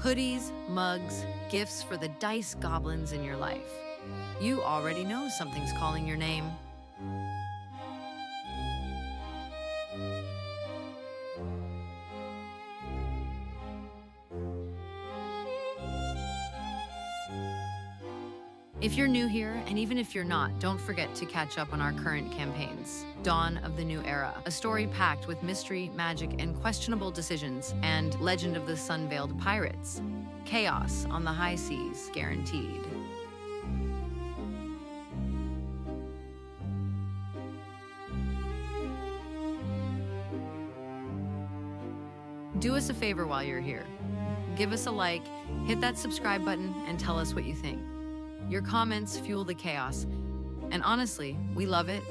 Hoodies, mugs, gifts for the dice goblins in your life. You already know something's calling your name. If you're new here, and even if you're not, don't forget to catch up on our current campaigns. Dawn of the New Era, a story packed with mystery, magic, and questionable decisions, and Legend of the Sun-Veiled Pirates. Chaos on the high seas, guaranteed. Do us a favor while you're here. Give us a like, hit that subscribe button, and tell us what you think. Your comments fuel the chaos, and honestly, we love it.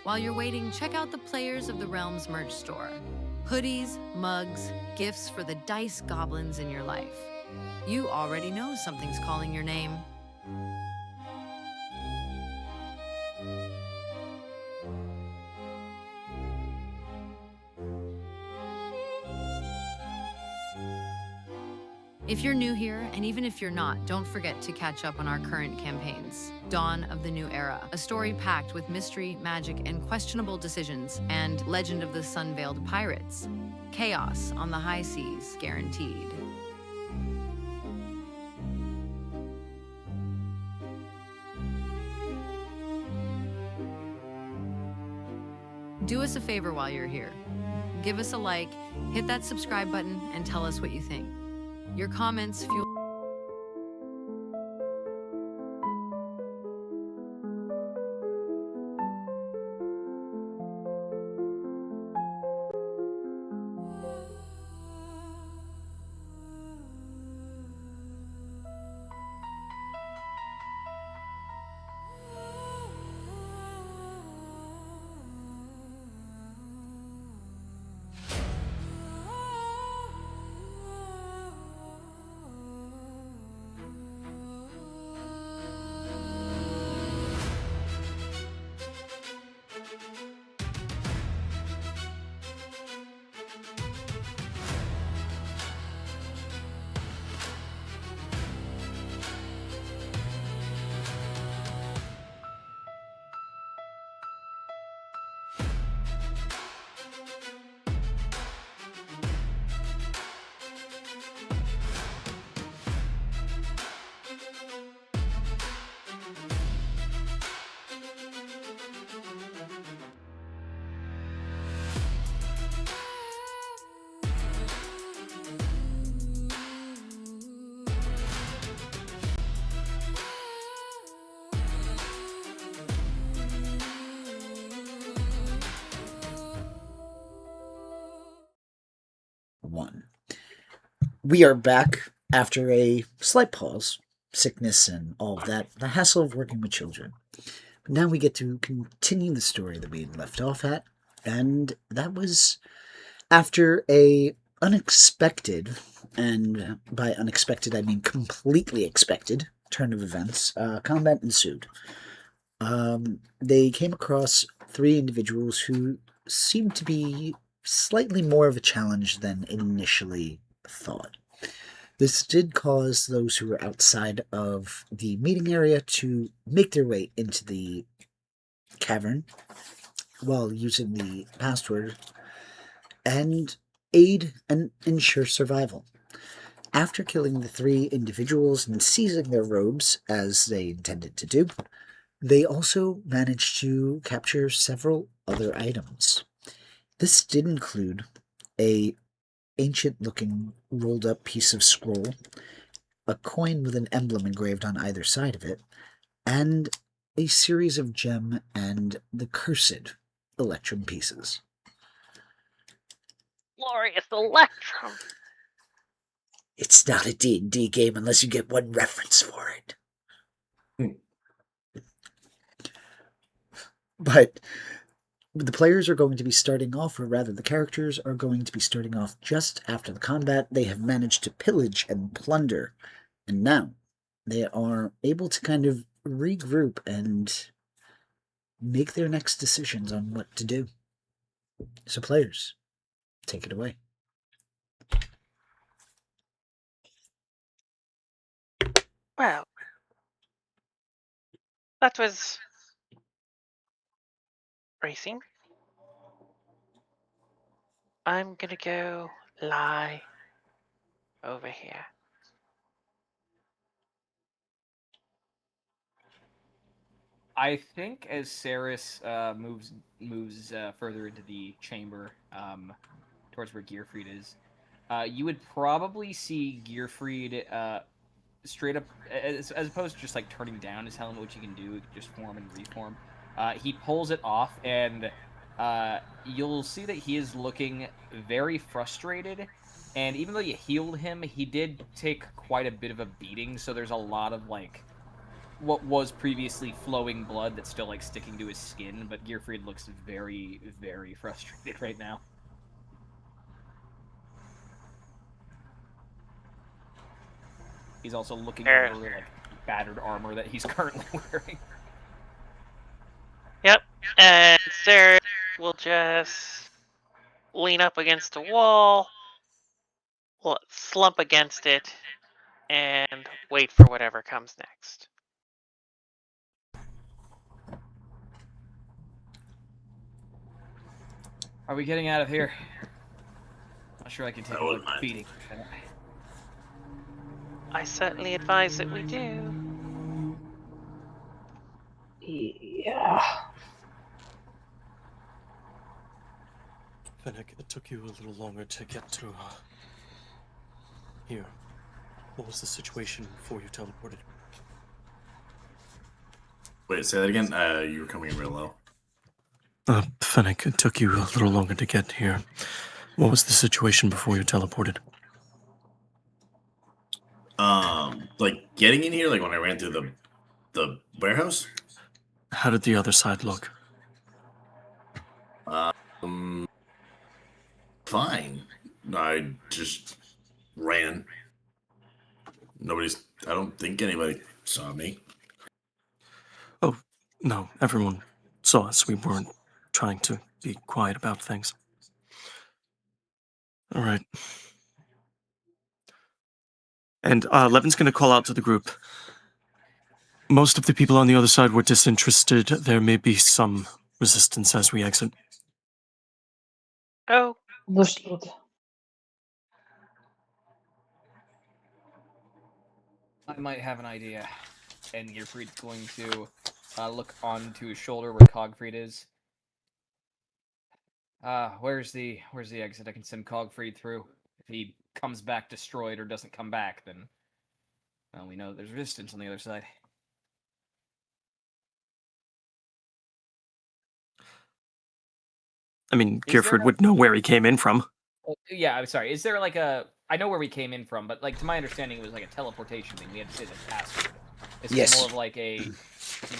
While you're waiting, check out the Players of the Realms merch store. Hoodies, mugs, gifts for the dice goblins in your life. You already know something's calling your name. If you're new here, and even if you're not, don't forget to catch up on our current campaigns. Dawn of the New Era, a story packed with mystery, magic, and questionable decisions, and Legend of the Sun-Veiled Pirates. Chaos on the high seas, guaranteed. Do us a favor while you're here. Give us a like, hit that subscribe button, and tell us what you think. Your comments fuel. One. We are back after a slight pause, sickness and all of that, the hassle of working with children. But now we get to continue the story that we had left off at, and that was after a unexpected, and by unexpected I mean completely expected, turn of events. Combat ensued. They came across three individuals who seemed to be slightly more of a challenge than initially thought. This did cause those who were outside of the meeting area to make their way into the cavern while using the password and aid and ensure survival. After killing the three individuals and seizing their robes, as they intended to do, they also managed to capture several other items. This did include a ancient-looking rolled-up piece of scroll, a coin with an emblem engraved on either side of it, and a series of gem and the cursed electrum pieces. Glorious Electrum! It's not a D&D game unless you get one reference for it. But the players are going to be starting off, or rather the characters are going to be starting off just after the combat. They have managed to pillage and plunder, and now they are able to kind of regroup and make their next decisions on what to do. So players, take it away. Well, that was racing. I'm gonna go lie over here. I think as Saris moves further into the chamber, towards where Gearfried is, you would probably see Gearfried straight up, as opposed to just like turning down his helmet, which he can do, just form and reform. He pulls it off, and you'll see that he is looking very frustrated. And even though you healed him, he did take quite a bit of a beating. So there's a lot of like what was previously flowing blood that's still like sticking to his skin. But Gearfried looks very, very frustrated right now. He's also looking over like battered armor that he's currently wearing. Yep, and Sarah will just lean up against a wall, slump against it, and wait for whatever comes next. Are we getting out of here? Not sure I can take a beating. I certainly advise that we do. Yeah. Fennec, it took you a little longer to get to here. What was the situation before you teleported? Wait, say that again? You were coming in real low. Fennec, it took you a little longer to get here. What was the situation before you teleported? Like getting in here, like when I ran through the warehouse? How did the other side look? Fine. I just ran. I don't think anybody saw me. Oh, no, everyone saw us. We weren't trying to be quiet about things. All right. And Levin's going to call out to the group. Most of the people on the other side were disinterested. There may be some resistance as we exit. Oh, Understood. I might have an idea. And Gearfried's going to look onto his shoulder where Cogfried is. Where's the exit? I can send Cogfried through. If he comes back destroyed or doesn't come back, then well, we know there's resistance on the other side. I mean, Gearfried would know where he came in from. Yeah, I'm sorry. Is there like a... I know where we came in from, but like to my understanding, it was like a teleportation thing. We had to say the password. Is it more of like a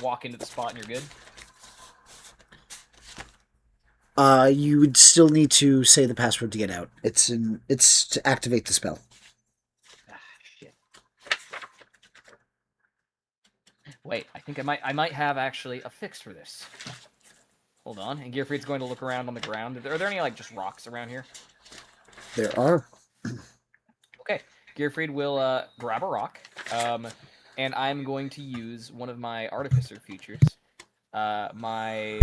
walk into the spot and you're good? You would still need to say the password to get out. It's to activate the spell. Ah, shit. Wait, I think I might have actually a fix for this. Hold on, and Gearfried's going to look around on the ground. Are there any like just rocks around here? There are. Okay, Gearfried will grab a rock, and I'm going to use one of my artificer features, my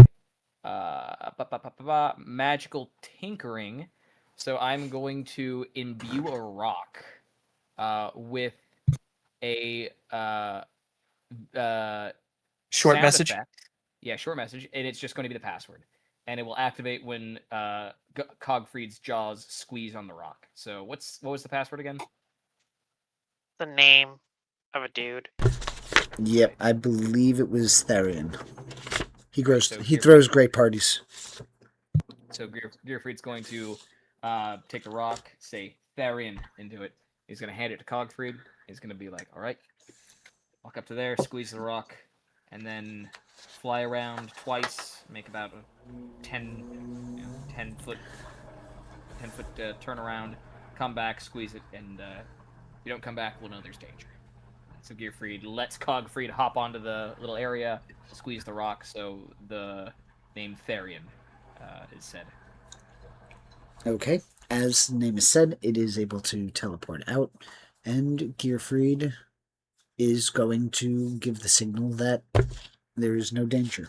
magical tinkering. So I'm going to imbue a rock with a Short sound message? effect. Yeah, short message, and it's just going to be the password. And it will activate when Cogfried's jaws squeeze on the rock. So what was the password again? the name of a dude. Yep, I believe it was Therian. He So he throws great parties. So Gearfried's going to take the rock, say Therian into it. He's going to hand it to Cogfried. He's going to be like, all right, walk up to there, squeeze the rock, and then fly around twice make about a 10 foot turnaround, come back, squeeze it, and if you don't come back, we'll know there's danger. So Gearfried lets Cogfried hop onto the little area, squeeze the rock, so the name Therian is said. Okay. As the name is said, it is able to teleport out, and Gearfried is going to give the signal that there is no danger.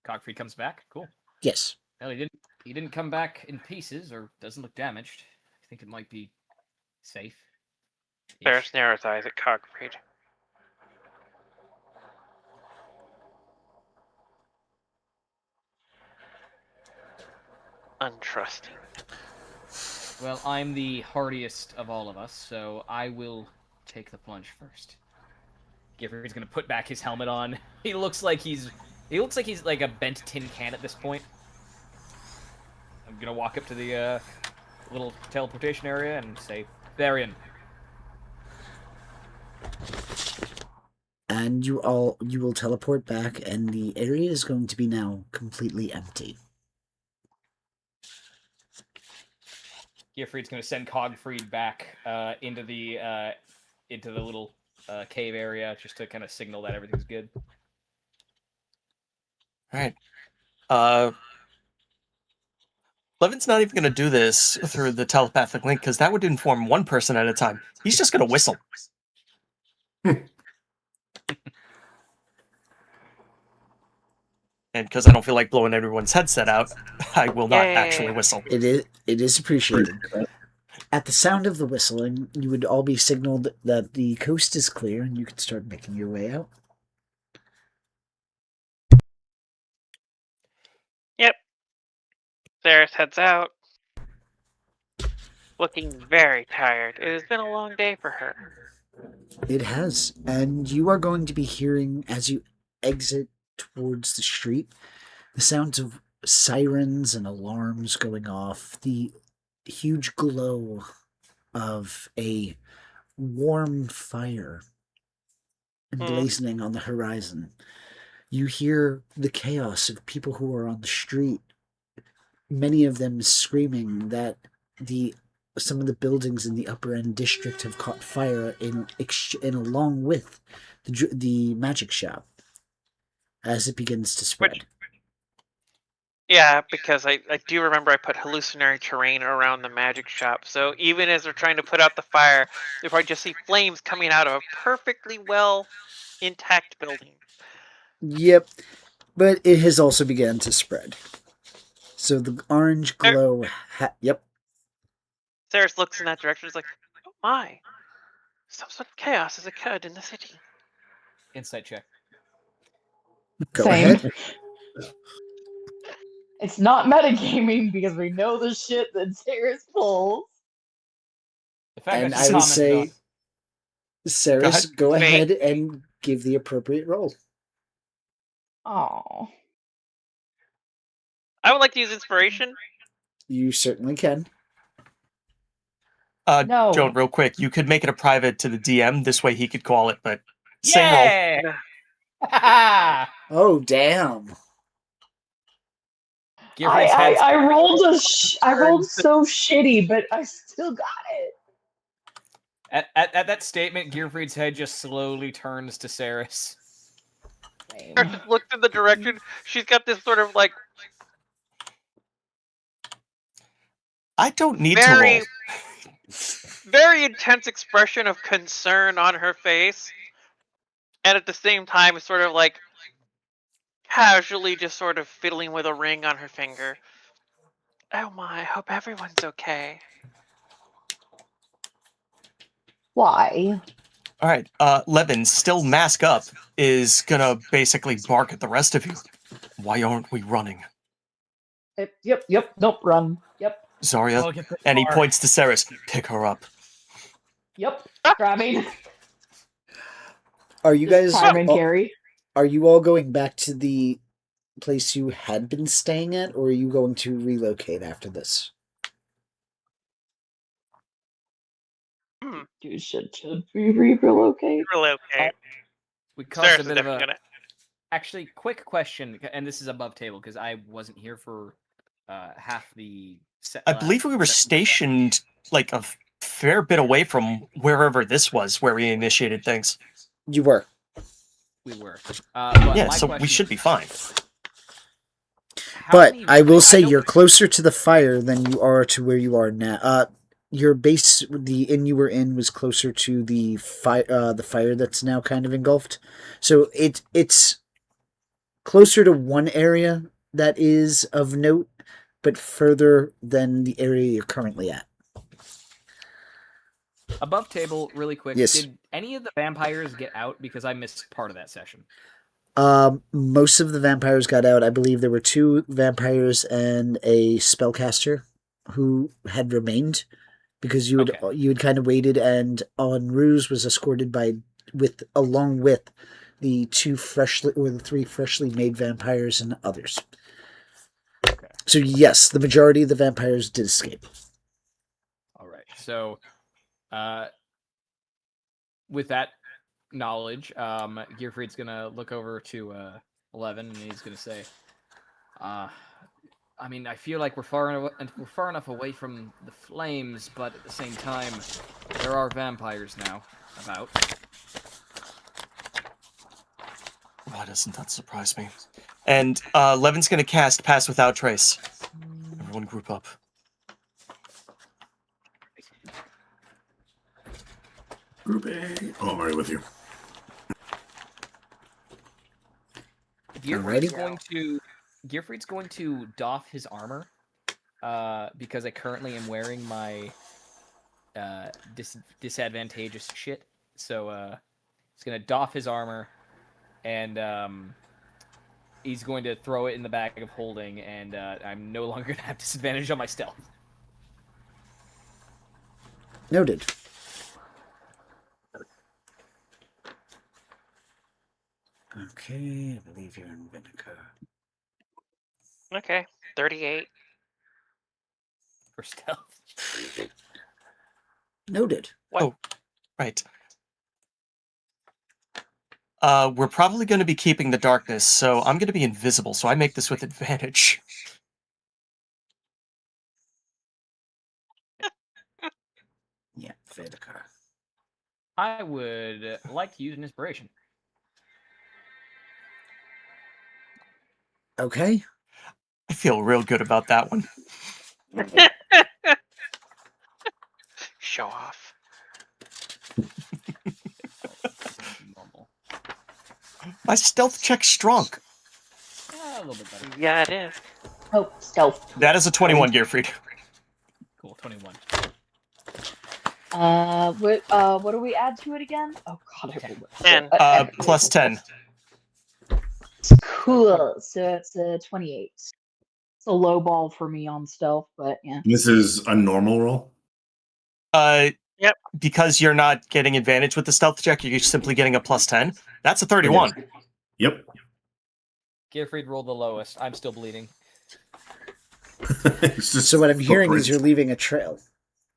Cogfried comes back. Cool. Yes. Well, he didn't come back in pieces, or doesn't look damaged. I think it might be safe. Ferris narrows eyes at Cogfried. Untrusting. Well, I'm the hardiest of all of us, so I will take the plunge first. Gearfried's gonna put back his helmet on. He looks like he's like a bent tin can at this point. I'm gonna walk up to the little teleportation area and say, Therian. And you will teleport back, and the area is going to be now completely empty. Gearfried's gonna send Cogfried back into the little cave area just to kind of signal that everything's good. All right. Levin's not even going to do this through the telepathic link because that would inform one person at a time. He's just going to whistle. And because I don't feel like blowing everyone's headset out, I will not actually whistle. It is appreciated. At the sound of the whistling, you would all be signaled that the coast is clear and you can start making your way out. Yep. Ceres heads out. Looking very tired. It has been a long day for her. It has. And you are going to be hearing, as you exit towards the street, the sounds of sirens and alarms going off, the huge glow of a warm fire emblazoning on the horizon. You hear the chaos of people who are on the street, many of them screaming that some of the buildings in the upper end district have caught fire in along with the magic shop as it begins to spread. Yeah, because I do remember I put hallucinatory terrain around the magic shop, so even as they're trying to put out the fire, they probably just see flames coming out of a perfectly well intact building. Yep, but it has also begun to spread. So the orange glow... Yep. Ceres looks in that direction and is like, oh my, some sort of chaos has occurred in the city. Insight check. Go Same. ahead. It's not metagaming because we know the shit that Ceres pulls. The fact And that I you would commented say, on- Ceres, go Wait. ahead and give the appropriate roll. Oh. I would like to use inspiration. You certainly can. No. Joan, real quick, you could make it a private to the DM. This way he could call it, but same roll. Yeah! Oh, damn. Gearfried's head's- I rolled I rolled so shitty, but I still got it. At that statement, Gearfried's head just slowly turns to Ceres. Same. Ceres looks in the direction. She's got this sort of like I don't need to roll. very intense expression of concern on her face, and at the same time, sort of like casually just sort of fiddling with a ring on her finger. Oh my, I hope everyone's okay. Why? All right, Levin, still mask up, is gonna basically bark at the rest of you. Why aren't we running? Yep. Nope. Run. Yep. Zarya, Look at the and he car. points to Ceres. Pick her up. Yep. Grabbing. Are you guys... Prime and carry. Are you all going back to the place you had been staying at, or are you going to relocate after this? Should we relocate? Really okay. We caused Ceres a is bit of definitely a gonna. Actually, quick question, and this is above table because I wasn't here for half the set. I believe we were stationed like a fair bit away from wherever this was, where we initiated things. You were. We were. Yeah, my so we question should is, be fine. how But many- I will say know you're that- closer to the fire than you are to where you are now. Your base, the inn you were in, was closer to the fire that's now kind of engulfed. So it's closer to one area that is of note, but further than the area you're currently at. Above table, really quick. Yes. Did any of the vampires get out? Because I missed part of that session. Most of the vampires got out. I believe there were 2 vampires and a spellcaster who had remained because you had kind of waited, and En Rouge was escorted along with the 3 freshly made vampires and others. Okay. So yes, the majority of the vampires did escape. All right. So, with that knowledge, Gearfried's gonna look over to 11, and he's gonna say, I mean, I feel like we're far enough away from the flames, but at the same time, there are vampires now about. Why doesn't that surprise me? And Levin's going to cast Pass Without Trace. Everyone group up. Group A. Oh, I'm already with you. Gearfried's going to doff his armor, because I currently am wearing my disadvantageous shit. So he's gonna doff his armor, and he's going to throw it in the bag of holding, and I'm no longer gonna have disadvantage on my stealth. Noted. Okay, I believe you're in Vinica. Okay, 38. For stealth. Noted. Right. We're probably going to be keeping the darkness, so I'm going to be invisible, so I make this with advantage. Yeah, Vinica. I would like to use an inspiration. Okay. I feel real good about that one. Show off. Normal. My stealth check's strong. A little bit better. Yeah, it is. Oh, stealth. That is a 21, Gearfried. Cool. 21. What do we add to it again? Oh god, I rolled it. 10. Plus 10. Cool. So it's a 28. It's a low ball for me on stealth, but yeah. This is a normal roll. Yep. Because you're not getting advantage with the stealth check, you're simply getting a plus 10. That's a 31. Yep. Gearfried rolled the lowest. I'm still bleeding. It's just So what I'm hearing is footprints. you're leaving a trail.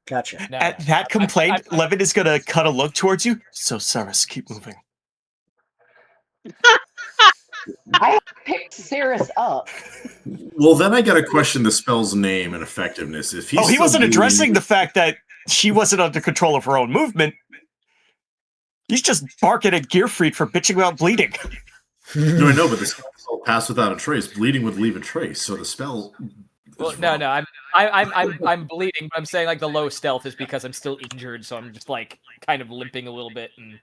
Gotcha. No, At that complaint, I'm- Levin is going to cut a look towards you. So, Saris, keep moving. I picked Saris up. Well, then I gotta question the spell's name and effectiveness. If He still wasn't bleeding- addressing the fact that she wasn't under control of her own movement. He's just barking at Gearfried for bitching about bleeding. No, I know, but the spell pass without a trace. Bleeding would leave a trace, so the spell. Well, is no, wrong. I'm bleeding, but I'm saying like the low stealth is because I'm still injured, so I'm just like kind of limping a little bit and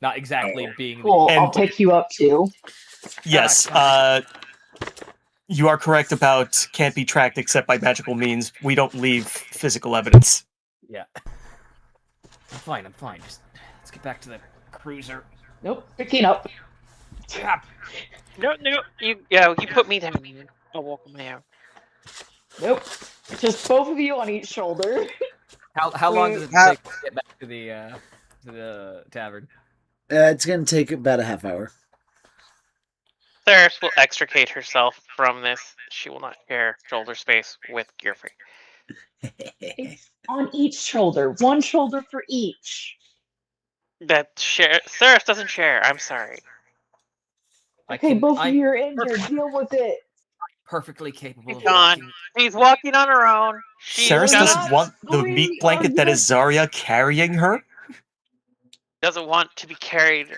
not exactly being. Cool. I'll And- pick you up too. Yes, you are correct about can't be tracked except by magical means. We don't leave physical evidence. Yeah. I'm fine. Just let's get back to the cruiser. Nope. Picking up. Yeah. No, you put me down. I'll walk on my own. Nope. Just both of you on each shoulder. How long does it Uh, take to get back to the tavern? It's going to take about a half hour. Theris will extricate herself from this. She will not share shoulder space with Gearfried. It's on each shoulder. One shoulder for each. Theris doesn't share. I'm sorry. Okay, both of you are injured. Deal with it. Perfectly capable of John, walking. she's walking on her own. She's Saris We're got doesn't not want the going meat blanket that is Zarya carrying her. doesn't want to be carried.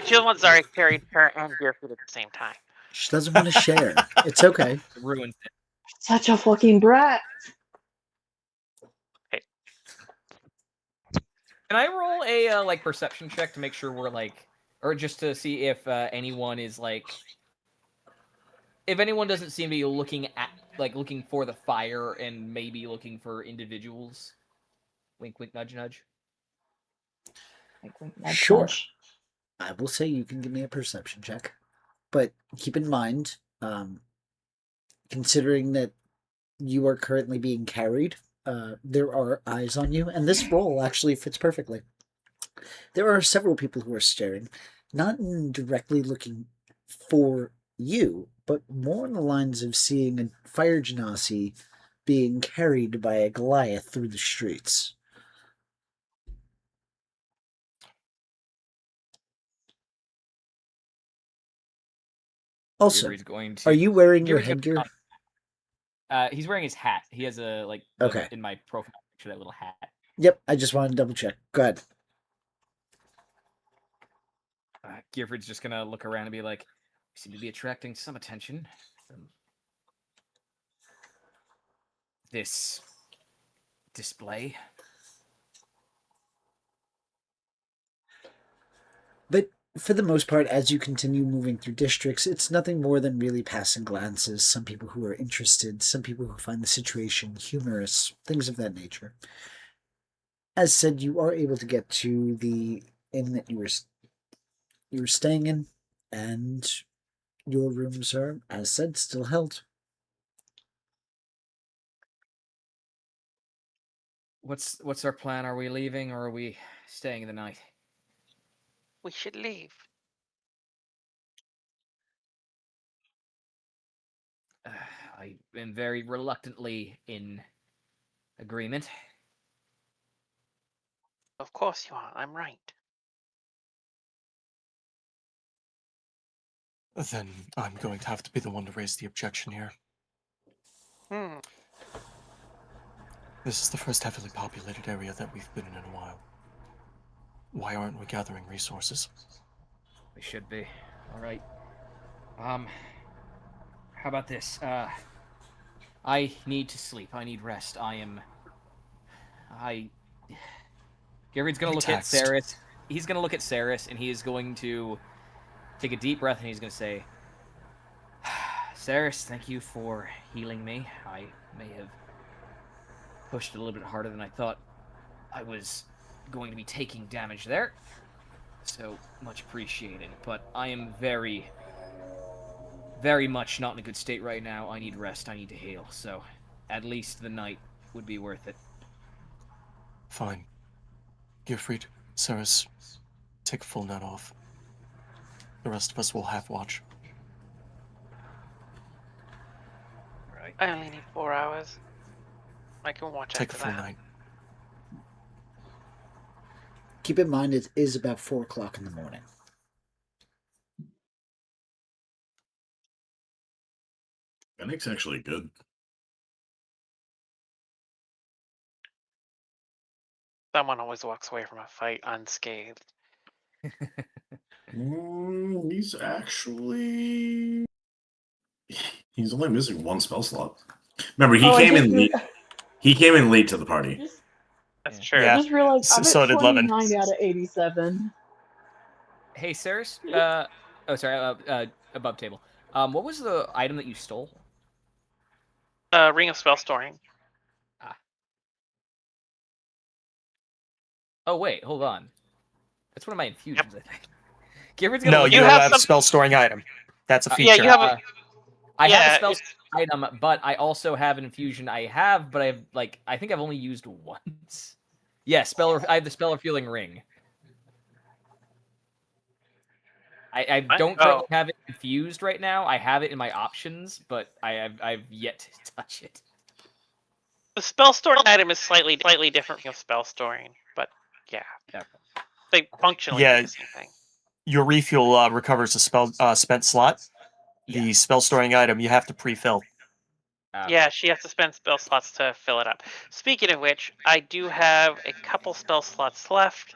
She doesn't want Zarya carried her and Gearfoot at the same time. She doesn't want to share. It's okay. Ruins it. Such a fucking brat. Can I roll a like perception check to make sure we're like, or just to see if anyone is like, if anyone doesn't seem to be looking at looking for the fire and maybe looking for individuals. Wink, wink, nudge, nudge. Like, nudge, Sure. nudge. I will say you can give me a perception check. But keep in mind, considering that you are currently being carried, there are eyes on you, and this roll actually fits perfectly. There are several people who are staring, not directly looking for you, but more on the lines of seeing a fire genasi being carried by a Goliath through the streets. Also, Gabriel's going to. are you wearing your Gabriel's gonna headgear? He's wearing his hat. He has a Okay. in my profile picture, that little hat. Yep, I just wanted to double check. Go ahead. Gearfried's just gonna look around and be like, "We seem to be attracting some attention from this display." But for the most part, as you continue moving through districts, it's nothing more than really passing glances. Some people who are interested, some people who find the situation humorous, things of that nature. As said, you are able to get to the inn that you were staying in, and your rooms are, as said, still held. What's our plan? Are we leaving or are we staying the night? We should leave. I am very reluctantly in agreement. Of course you are. I'm right. Then I'm going to have to be the one to raise the objection here. Hmm. This is the first heavily populated area that we've been in a while. Why aren't we gathering resources? We should be. All right. How about this? I need to sleep. I need rest. Gary's gonna look at Saris. He's gonna look at Saris, and he is going to take a deep breath, and he's gonna say, "Saris, thank you for healing me. I may have pushed it a little bit harder than I thought I was going to be taking damage there. So much appreciated. But I am very, very much not in a good state right now. I need rest. I need to heal. So at least the night would be worth it." Fine. Gearfried, Saris, take a full night off. The rest of us will have watch. Right. I only need 4 hours. I can watch Take a after full that. night. Keep in mind it is about 4 o'clock in the morning. Fennec's actually good. Someone always walks away from a fight unscathed. He's actually. He's only missing 1 spell slot. Remember, he came in late. He came in late to the party. That's Yeah. true. Yeah. I just realized I'm So at did Levin. 29 out of 87. Hey, Saris. Above table. What was the item that you stole? Ring of Spell Storing. Oh wait, hold on. That's one of my infusions, I think. Gabriel's No, look you You at- have have some- spell storing item. That's a feature. Yeah, you have a. I have Yeah, a spell it's- item, but I also have an infusion. I have I think I've only used once. Yeah, I have the spell refueling ring. I What? don't Oh. currently have it infused right now. I have it in my options, but I've yet to touch it. The spell storing item is slightly different from spell storing, but yeah, Yeah. they functionally Yeah. do the same thing. your refuel recovers a spent slot. The spell storing item you have to pre-fill. Yeah, she has to spend spell slots to fill it up. Speaking of which, I do have a couple spell slots left.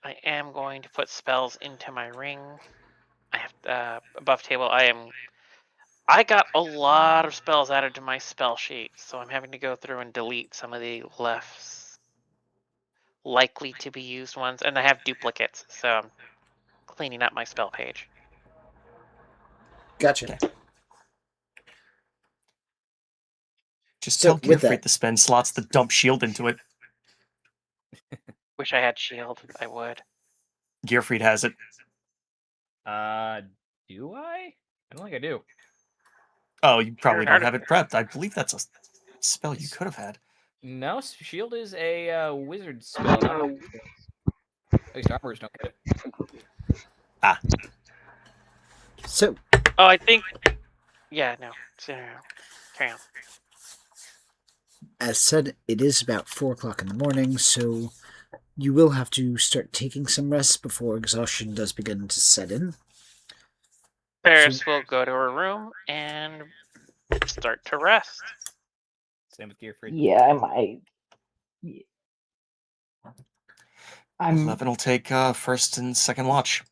I am going to put spells into my ring. I have above table. I got a lot of spells added to my spell sheet, so I'm having to go through and delete some of the less likely to be used ones, and I have duplicates, so I'm cleaning up my spell page. Gotcha. Just So, tell with Gearfried that- to spend slots to dump shield into it. Wish I had shield. I would. Gearfried has it. Do I? I don't think I do. Oh, you probably Sure. don't have it prepped. I believe that's a spell you could have had. No, shield is a wizard spell. Not at least armors don't get it. So, Oh, I think. Yeah, no. Carry on. as said, it is about 4 o'clock in the morning, so you will have to start taking some rest before exhaustion does begin to set in. Paris will go to her room and start to rest. Same with Gearfried. Yeah, I might. Yeah. I'm. 11 will take first and second watch.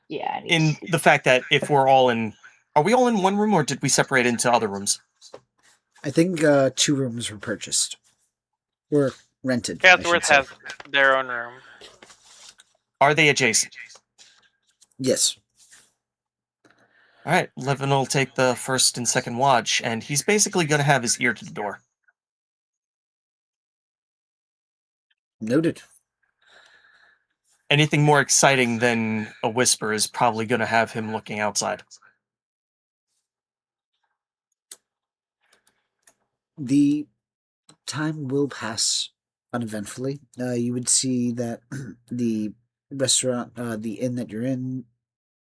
Yeah. I need In to sleep. the fact that if we're all in... Are we all in one room, or did we separate into other rooms? I think 2 rooms were purchased. Or rented. I should Chatsworth say. has their own room. Are they adjacent? Yes. All right, Levin will take the first and second watch, and he's basically going to have his ear to the door. Noted. Anything more exciting than a whisper is probably going to have him looking outside. The time will pass uneventfully. You would see that the restaurant, the inn that you're in,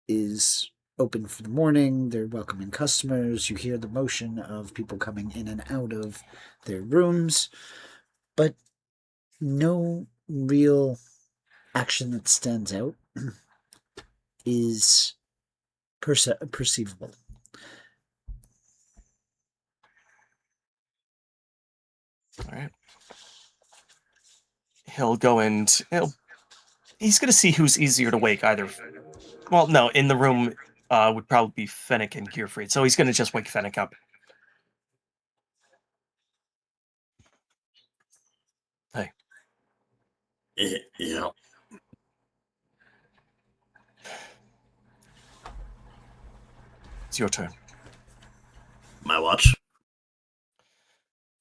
is open for the morning. They're welcoming customers. You hear the motion of people coming in and out of their rooms, but no real action that stands out is perceivable. All right. He'll go and he's going to see who's easier to wake. Either, well, no, in the room would probably be Fennec and Gearfried, so he's going to just wake Fennec up. Hey. Yeah. It's your turn. My watch.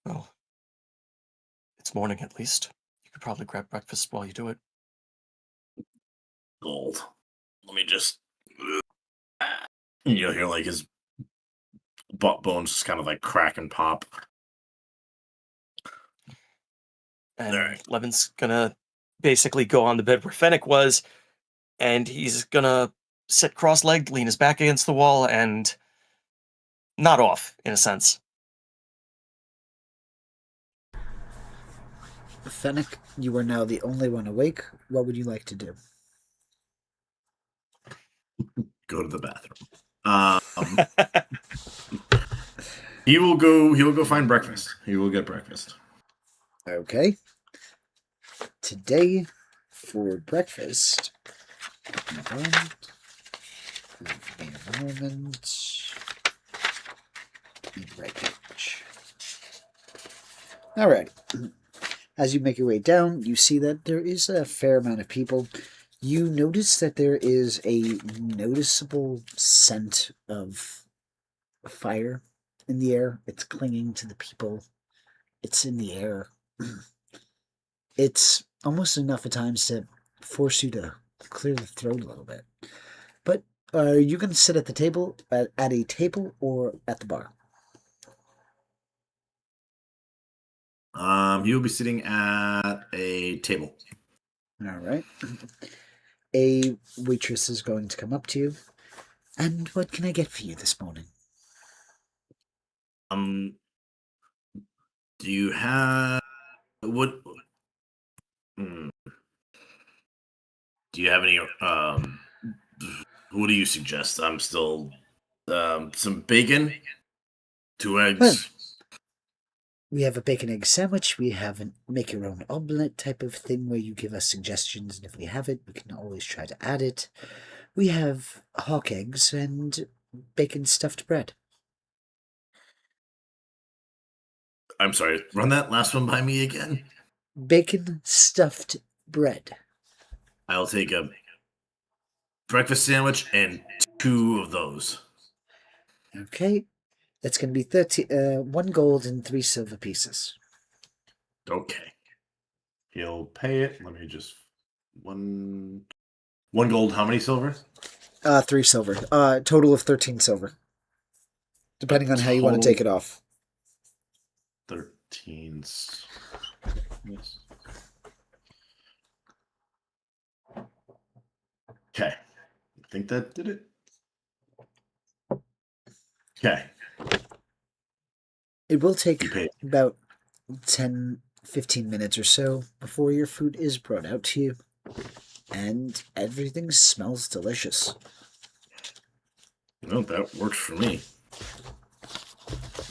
Well, it's morning at least. You could probably grab breakfast while you do it. Gold. Let me just. You'll hear like his butt bones just kind of like crack and pop. And Alright. Levin's gonna basically go on the bed where Fennec was, and he's gonna sit cross-legged, lean his back against the wall, and nod off, in a sense. Fennec, you are now the only one awake. What would you like to do? Go to the bathroom. He will go find breakfast. He will get breakfast. Okay. Today, for breakfast, a moment. Right page. All right. As you make your way down, you see that there is a fair amount of people. You notice that there is a noticeable scent of fire in the air. It's clinging to the people. It's in the air. It's almost enough at times to force you to clear the throat a little bit. But are you going to sit at the table, at a table, or at the bar? He will be sitting at a table. All right. A waitress is going to come up to you. And what can I get for you this morning? Do you have what? Do Do you have any? What do you suggest? I'm still some bacon, 2 eggs. We have a bacon egg sandwich. We have a make your own omelet type of thing where you give us suggestions, and if we have it, we can always try to add it. We have hawk eggs and bacon stuffed bread. I'm sorry. Run that last one by me again. Bacon stuffed bread. I'll take a breakfast sandwich and 2 of those. Okay. That's going to be 1 gold and 3 silver pieces. Okay. He'll pay it. Let me just one gold. How many silver? 3 silver. Total of 13 silver. Depending on how you want to take it off. 13. Yes. Okay. I think that did it. Okay. It will take You paid. about 10, 15 minutes or so before your food is brought out to you. And everything smells delicious. No, that works for me.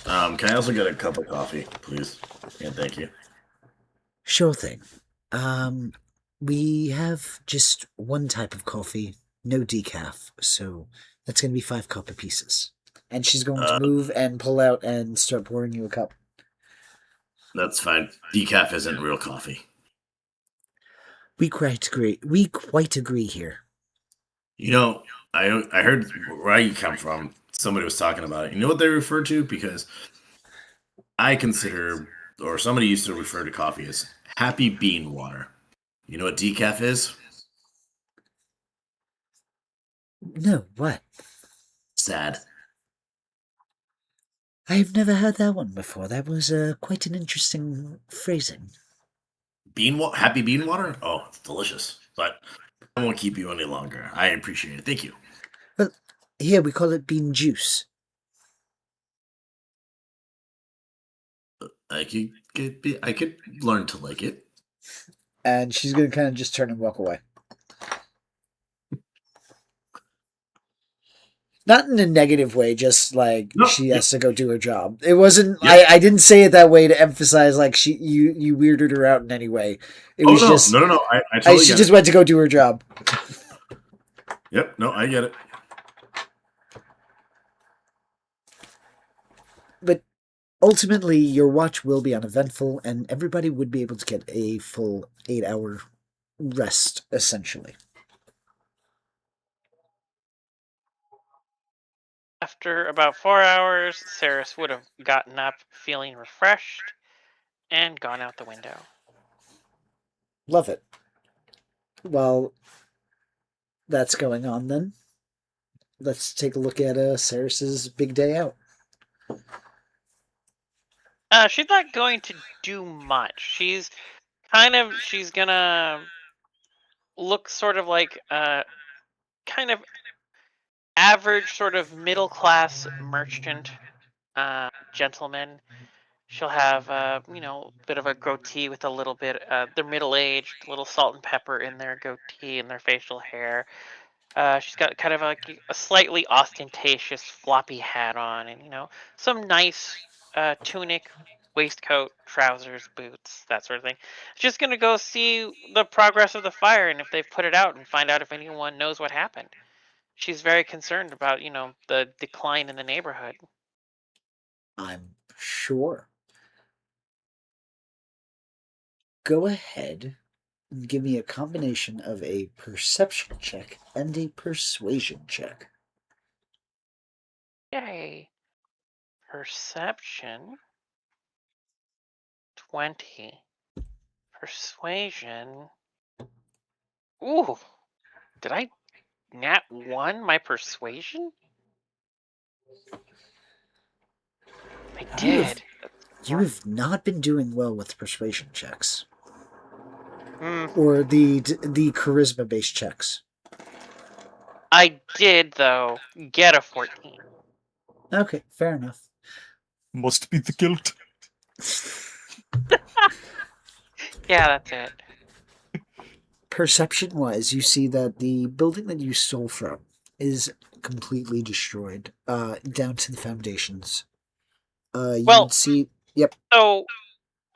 Can I also get a cup of coffee, please? And thank you. Sure thing. We have just one type of coffee, no decaf, so that's going to be 5 copper pieces. And she's going to move and pull out and start pouring you a cup. That's fine. Decaf isn't real coffee. We quite agree. We quite agree here. You know, I heard where you come from. Somebody was talking about it. You know what they refer to? Because I consider, or somebody used to refer to coffee as happy bean water. You know what decaf is? No, what? Sad. I've never heard that one before. That was quite an interesting phrasing. Happy bean water? Oh, it's delicious. But I won't keep you any longer. I appreciate it. Thank you. Well, here we call it bean juice. I could learn to like it. And she's going to kind of just turn and walk away. Not in a negative way, just like she has to go do her job. It wasn't. Yep. I didn't say it that way to emphasize like you weirded her out in any way. It was just no. I totally she get just it. went to go do her job. Yep. No, I get it. But ultimately, your watch will be uneventful, and everybody would be able to get a full 8-hour rest, essentially. After about 4 hours, Saris would have gotten up feeling refreshed and gone out the window. Love it. Well, that's going on then. Let's take a look at Saris's big day out. She's not going to do much. She's gonna look sort of like kind of average sort of middle class merchant gentleman. She'll have a bit of a goatee with a little bit they're middle aged, little salt and pepper in their goatee and their facial hair. She's got kind of a slightly ostentatious floppy hat on, and some nice tunic, waistcoat, trousers, boots, that sort of thing. She's just gonna go see the progress of the fire and if they've put it out and find out if anyone knows what happened. She's very concerned about the decline in the neighborhood. I'm sure. Go ahead and give me a combination of a perception check and a persuasion check. Yay! Perception 20. Persuasion. Ooh, did I nat 1 my persuasion? I did. You have not been doing well with persuasion checks. Mm, Or the charisma-based checks. I did, though, get a 14. Okay, fair enough. Must be the guilt. Yeah, that's it. perception-wise, you see that the building that you stole from is completely destroyed, down to the foundations. You Well- would see. Yep. So,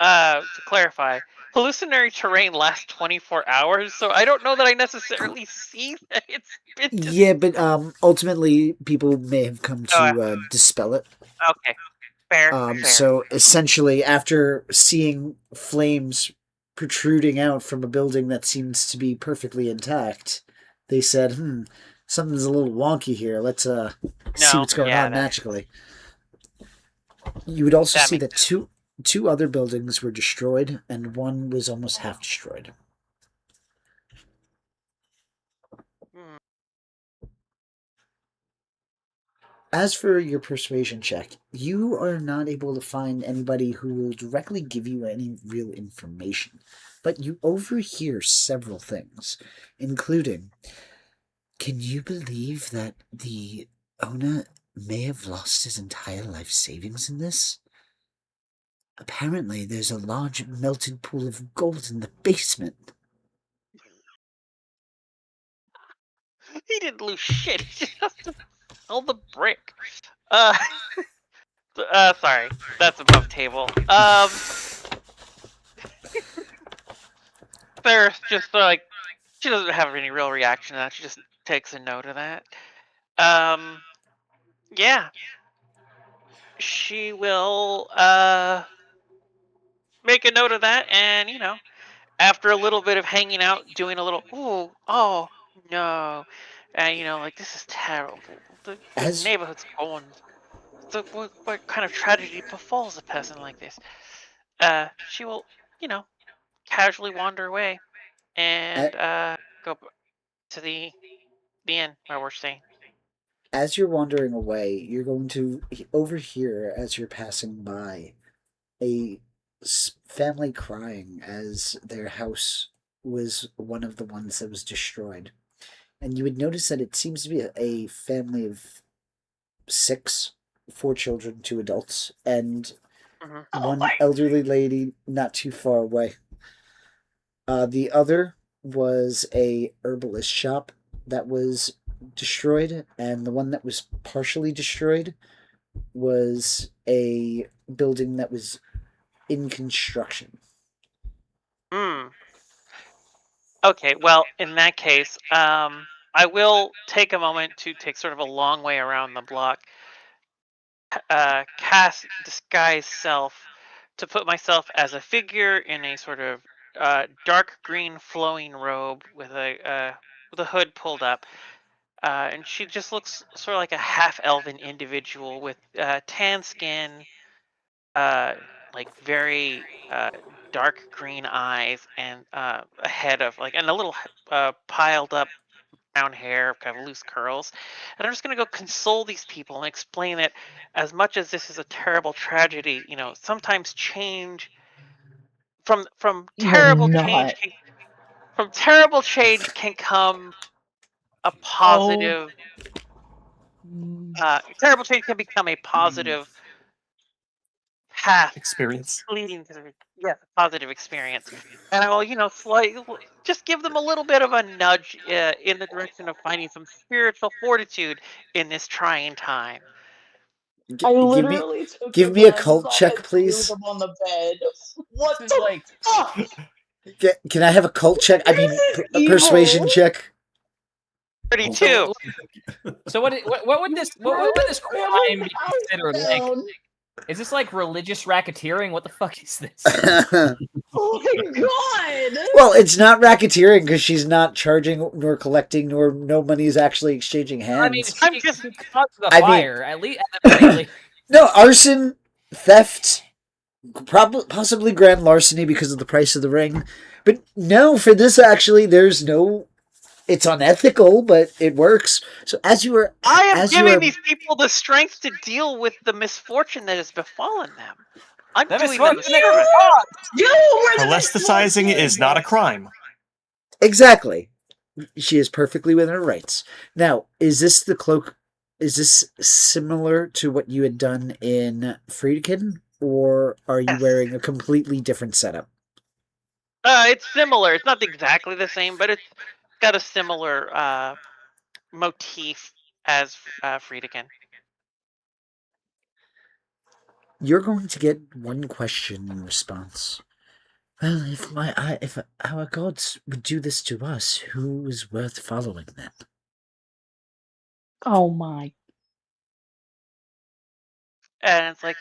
to clarify, hallucinatory terrain lasts 24 hours, so I don't know that I necessarily see that it's been. Yeah, but ultimately, people may have come to dispel it. Okay, fair. fair. So essentially, after seeing flames protruding out from a building that seems to be perfectly intact, they said, something's a little wonky here. Let's see No, what's going yeah, on that- magically. You would also That see makes that two other buildings were destroyed, and one was almost half destroyed. Hmm. As for your persuasion check, you are not able to find anybody who will directly give you any real information, but you overhear several things, including, can you believe that the owner may have lost his entire life savings in this? Apparently, there's a large melted pool of gold in the basement. He didn't lose shit. He just held the brick. Sorry, that's above table. There's just like she doesn't have any real reaction to that. She just takes a note of that. Yeah. She will make a note of that, and after a little bit of hanging out, doing a little oh no, and like this is terrible. The As- neighborhood's going. What kind of tragedy befalls a person like this? She will, casually wander away and go to the inn where we're staying. As you're wandering away, you're going to overhear, as you're passing by, a family crying as their house was one of the ones that was destroyed. And you would notice that it seems to be a family of 6, 4 children, 2 adults, and Mhm. one elderly lady not too far away. The other was a herbalist shop that was destroyed, and the one that was partially destroyed was a building that was in construction. Okay, well, in that case, I will take a moment to take sort of a long way around the block, cast disguise self to put myself as a figure in a sort of dark green flowing robe with a hood pulled up. And she just looks sort of like a half elven individual with tan skin, like very dark green eyes, and a head of and a little piled up brown hair, kind of loose curls. And I'm just going to go console these people and explain that as much as this is a terrible tragedy, sometimes change from You terrible will change not. from terrible change can come a positive. Terrible change can become a positive path Experience. leading to a positive experience. And I will, just give them a little bit of a nudge in the direction of finding some spiritual fortitude in this trying time. I Give me, literally took give your me a glasses cult off check, and threw please. them on the bed. What This is the like fuck? can I have a cult check? I mean, This is a persuasion evil. check. 32. So what would this crime be considered like? Down. Is this like religious racketeering? What the fuck is this? Oh my god! Well, it's not racketeering because she's not charging nor collecting nor no money is actually exchanging hands. I mean, I'm she just- caused the I mean- fire at least. At the very least. No, arson, theft, possibly grand larceny because of the price of the ring. But no, for this actually, there's no. It's unethical, but it works. So as you are, I am as you giving are, these people the strength to deal with the misfortune that has befallen them. I'm That doing is them a fucking service. You were the Molesticizing misfortune! is not a crime. exactly, she is perfectly within her rights. Now, is this the cloak? Is this similar to what you had done in Friedkin, or are you Yes. wearing a completely different setup? It's similar. It's not exactly the same, but it's got a similar motif as Friedekin. You're going to get one question in response. Well, if our gods would do this to us, who is worth following then? Oh my. And it's like,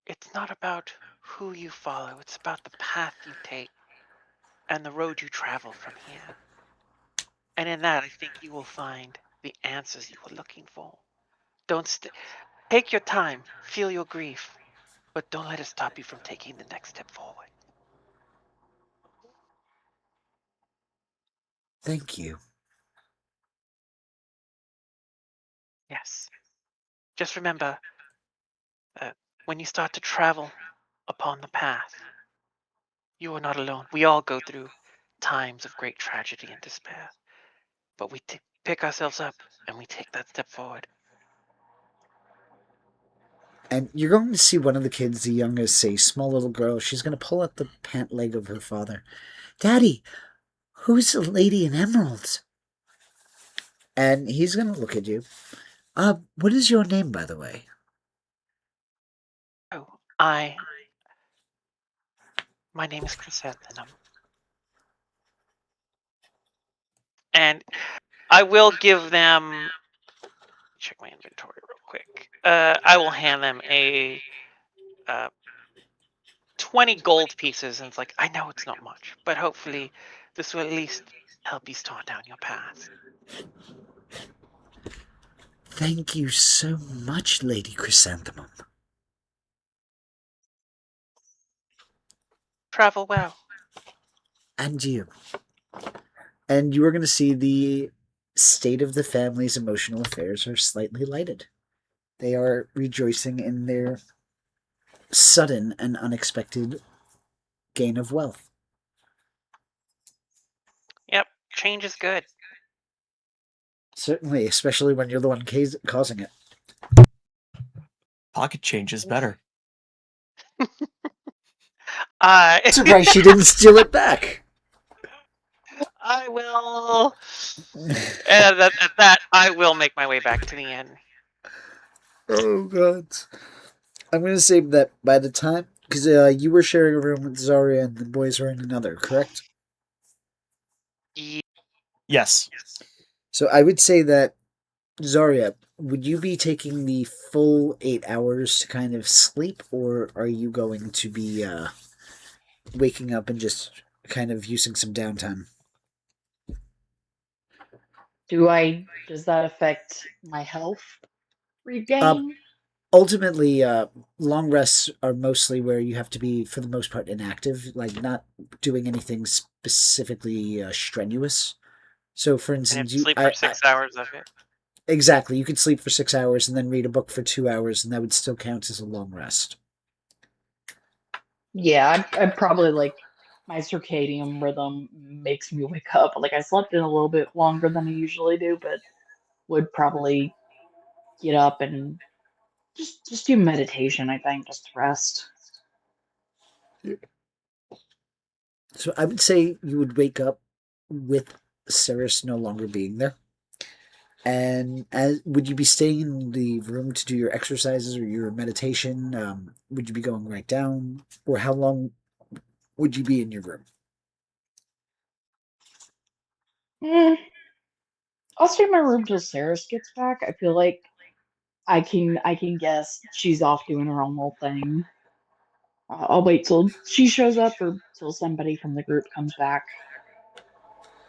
it's not about who you follow, it's about the path you take and the road you travel from here. And in that, I think you will find the answers you were looking for. Take your time, feel your grief, but don't let it stop you from taking the next step forward. Thank you. Yes. Just remember, when you start to travel upon the path, you are not alone. We all go through times of great tragedy and despair, but we pick ourselves up and we take that step forward. And you're going to see one of the kids, the youngest, a small little girl. She's going to pull out the pant leg of her father. Daddy, who's the lady in emeralds? And he's going to look at you. What is your name, by the way? Oh, my name is Chrysanthemum. And I will give them, check my inventory real quick. I will hand them a 20 gold pieces, and it's like, I know it's not much, but hopefully this will at least help you start down your path. Thank you so much, Lady Chrysanthemum. Travel well. And you. And you are going to see the state of the family's emotional affairs are slightly lighted. They are rejoicing in their sudden and unexpected gain of wealth. Yep, change is good. Certainly, especially when you're the one causing it. Pocket change is better. Surprised she didn't steal it back. I will. And at that, I will make my way back to the inn. Oh, God. I'm going to say that by the time... Because you were sharing a room with Zarya and the boys were in another, correct? Yes. So I would say that, Zarya, would you be taking the full 8 hours to kind of sleep, or are you going to be waking up and just kind of using some downtime? Does that affect my health regain? Ultimately, long rests are mostly where you have to be, for the most part, inactive, like not doing anything specifically strenuous. So, for And instance, if sleep for 6 hours of it. Exactly, you could sleep for 6 hours and then read a book for 2 hours, and that would still count as a long rest. Yeah, I'd probably like my circadian rhythm makes me wake up. Like I slept in a little bit longer than I usually do, but would probably get up and just do meditation, I think, just rest. So I would say you would wake up with Ceres no longer being there. And would you be staying in the room to do your exercises or your meditation? Would you be going right down? Or how long would you be in your room? I'll stay in my room till Ceres gets back. I feel like I can guess she's off doing her own little thing. I'll wait till she shows up or till somebody from the group comes back.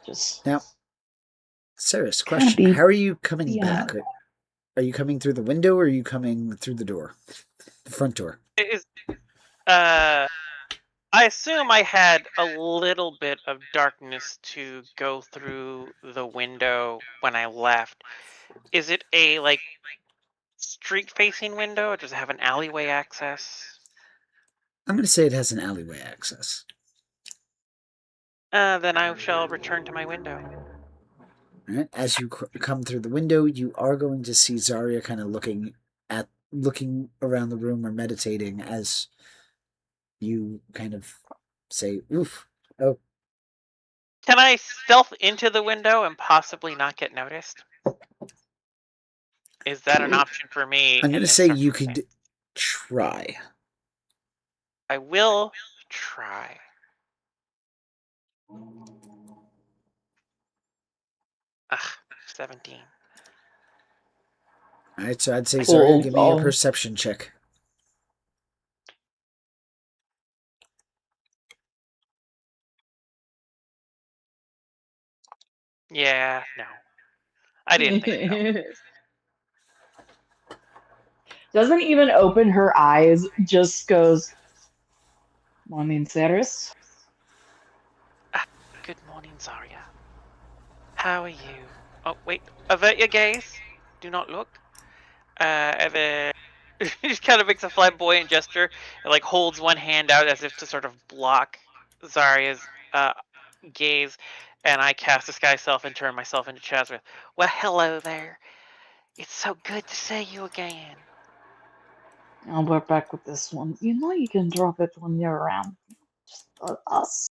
Just Now, Ceres, kind of question. How are you coming be back? Are you coming through the window or are you coming through the door? The front door? I assume I had a little bit of darkness to go through the window when I left. Is it a street-facing window, or does it have an alleyway access? I'm going to say it has an alleyway access. Then I shall return to my window. Right? As you come through the window, you are going to see Zarya kind of looking around the room or meditating as you kind of say, "Oof, Oh, Can I stealth into the window and possibly not get noticed? Is that an option for me? I'm in going to this say you circumstance? could try. I will try. Ugh, 17. All right, so I'd say, Zarya, Cool. give me a perception check. Yeah, no. I didn't think so. Doesn't even open her eyes, just goes, morning, Ceres. Good morning, Zarya. How are you? Oh, wait. Avert your gaze. Do not look. And then he just kind of makes a flamboyant gesture and like holds one hand out as if to sort of block Zarya's gaze. And I cast Disguise Self and turn myself into Chazworth. Well, hello there. It's so good to see you again. I'll work back with this one. You know you can drop it when you're around. Just us.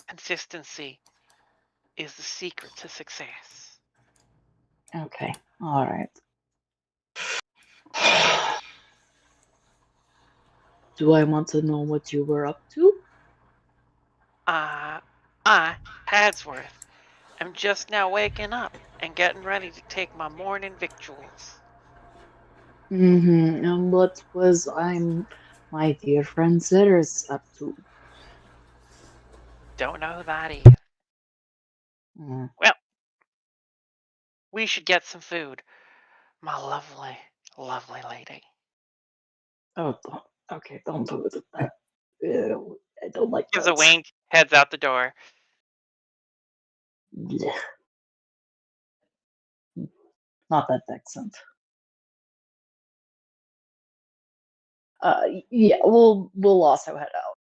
Consistency is the secret to success. Okay. Alright. Do I want to know what you were up to? I, Hadsworth, am just now waking up and getting ready to take my morning victuals. Mm-hmm. And what was my dear friend Ceres up to? Don't know who that is. Mm. Well, we should get some food. My lovely, lovely lady. Oh, okay, don't do it. Ew, I don't like Gives that. a wink, heads out the door. Blech. Not that accent. Yeah, we'll also head out.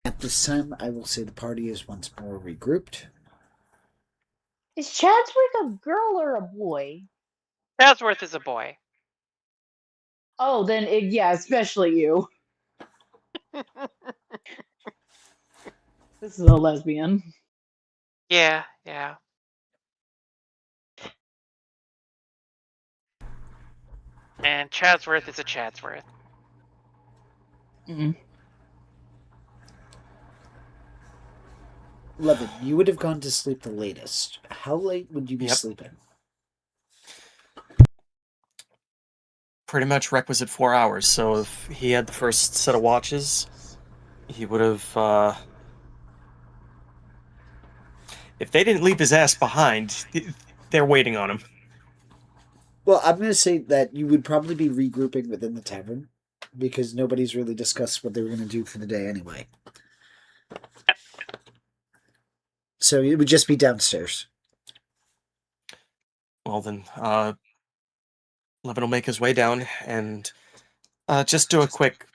At this time, I will say the party is once more regrouped. Is Chadwick a girl or a boy? Hadsworth is a boy. Oh, then yeah, especially you. This is a lesbian. Yeah. And Chadsworth is a Chadsworth. Mm. Levin, you would have gone to sleep the latest. How late would you be Yep. sleeping? Pretty much requisite 4 hours. So if he had the first set of watches, he would have. If they didn't leave his ass behind, they're waiting on him. Well, I'm going to say that you would probably be regrouping within the tavern because nobody's really discussed what they were going to do for the day anyway. So it would just be downstairs. Well then, Levin will make his way down and just do a quick,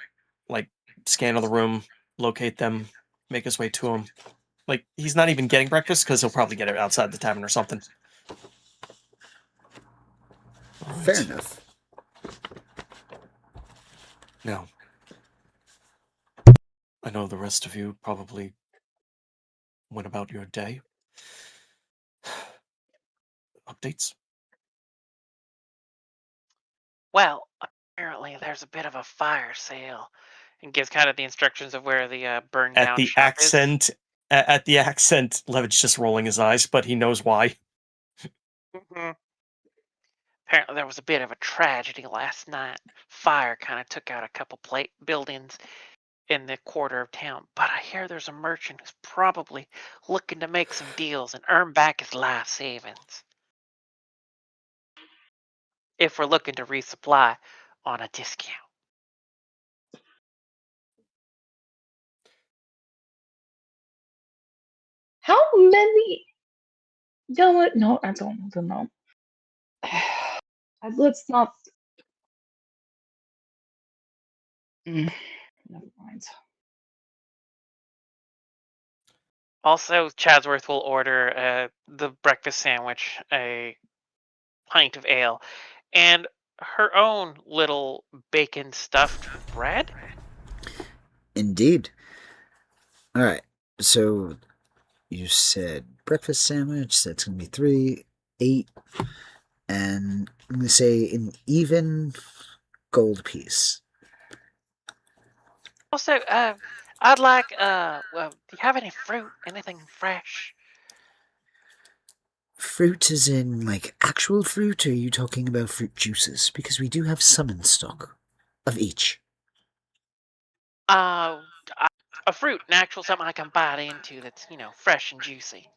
scan of the room, locate them, make his way to them. Like, he's not even getting breakfast because he'll probably get it outside the tavern or something. Alright. Fair enough. Now, I know the rest of you probably went about your day. Updates? Well, apparently there's a bit of a fire sale. And gives kind of the instructions of where the burned At down the shop accent, at the accent, Levin's just rolling his eyes, but he knows why. is. Apparently there was a bit of a tragedy last night. Fire kind of took out a couple buildings in the quarter of town. But I hear there's a merchant who's probably looking to make some deals and earn back his life savings. If we're looking to resupply on a discount. How many? No, I don't want to know. Let's not. Never mind. Also, Chadsworth will order the breakfast sandwich, a pint of ale, and her own little bacon stuffed bread. Indeed. All right. So you said breakfast sandwich. That's going to be 3, 8, and I'm going to say an even gold piece. Also, I'd like, well, do you have any fruit? Anything fresh? Fruit is in, like, actual fruit, or are you talking about fruit juices? Because we do have some in stock of each. Uh, a fruit, an actual something I can bite into that's, fresh and juicy.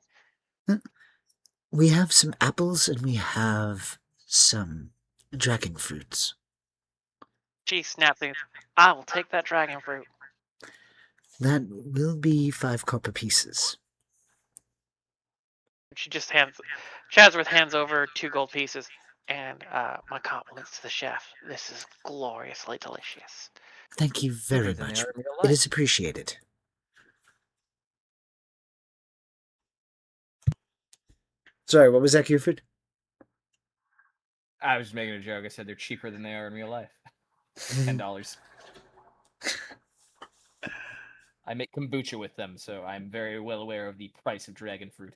We have some apples and we have some dragon fruits. She snaps it. I will take that dragon fruit. That will be 5 copper pieces. She just Chadsworth hands over 2 gold pieces. And my compliments to the chef. This is gloriously delicious. Thank you very Cheaper than they much. are in real It life. is appreciated. Sorry, what was that, Gearford? I was just making a joke. I said they're cheaper than they are in real life. $10. I make kombucha with them, so I'm very well aware of the price of dragon fruit.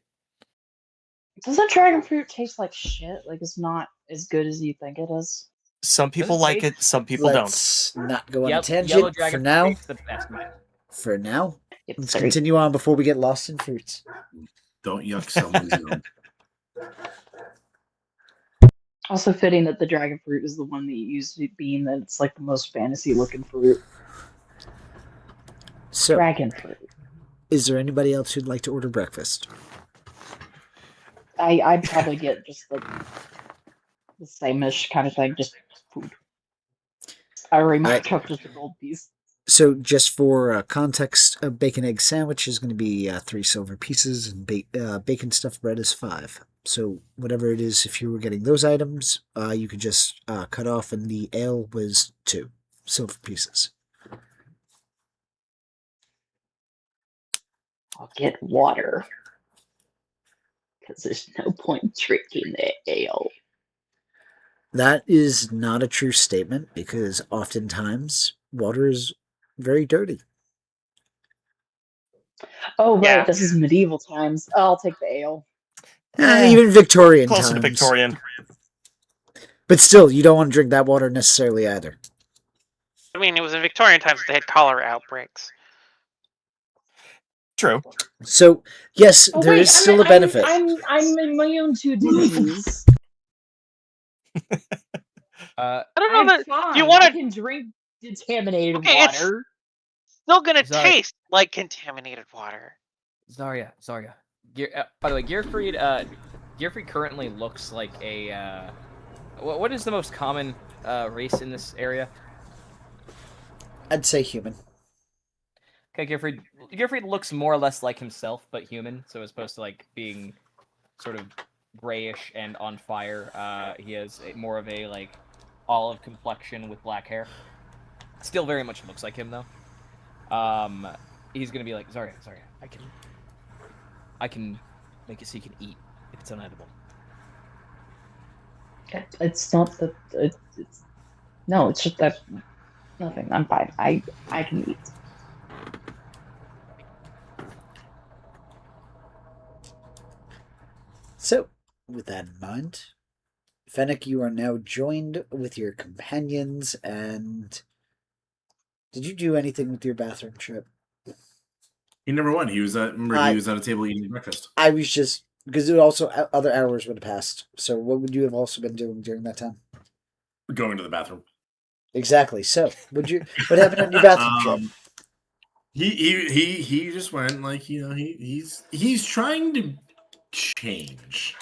Doesn't dragon fruit taste like shit? Like it's not as good as you think it is. Some people it like taste- it, some people don't. Let's not go on a Yellow tangent dragon for now. fruit's the best, man. For now, It's let's very- continue on before we get lost in fruits. Don't yuck someone's yum. Also fitting that the dragon fruit is the one that you used, being that it's like the most fantasy looking fruit. So, Dragon fruit. is there anybody else who'd like to order breakfast? I'd probably get just like the same-ish kind of thing, just food. I already marked up just a gold piece. So, just for context, a bacon egg sandwich is going to be 3 silver pieces, and bacon stuffed bread is 5. So, whatever it is, if you were getting those items, you could just cut off, and the ale was 2 silver pieces. I'll get water. Because there's no point drinking the ale. That is not a true statement, because oftentimes water is very dirty. Oh, right, Yeah. this is medieval times. I'll take the ale. Even Victorian Closer times. to Victorian. But still, you don't want to drink that water necessarily either. I mean, it was in Victorian times that they had cholera outbreaks. True. So, yes, Oh, there wait, is still a benefit. I'm immune to disease. I don't know I'm that fine. you wanna- I can drink contaminated Okay, it's- water. still gonna Sorry. taste like contaminated water. Zarya. By the way, Gearfried currently looks like a. What is the most common race in this area? I'd say human. Okay, Gearfried looks more or less like himself, but human. So as opposed to like being sort of grayish and on fire, he has more of a like olive complexion with black hair. Still very much looks like him though. He's gonna be like, Zarya, I can make it so you can eat if it's unedible. It's not that. No, it's just that. Nothing. I'm fine. I can eat. So, with that in mind, Fennec, you are now joined with your companions, and did you do anything with your bathroom trip? He never won. He was at he was at a table eating breakfast. I was just because there also other hours would have passed. So, what would you have also been doing during that time? Going to the bathroom. Exactly. So, what happened on your bathroom trip? He just went like he's trying to change.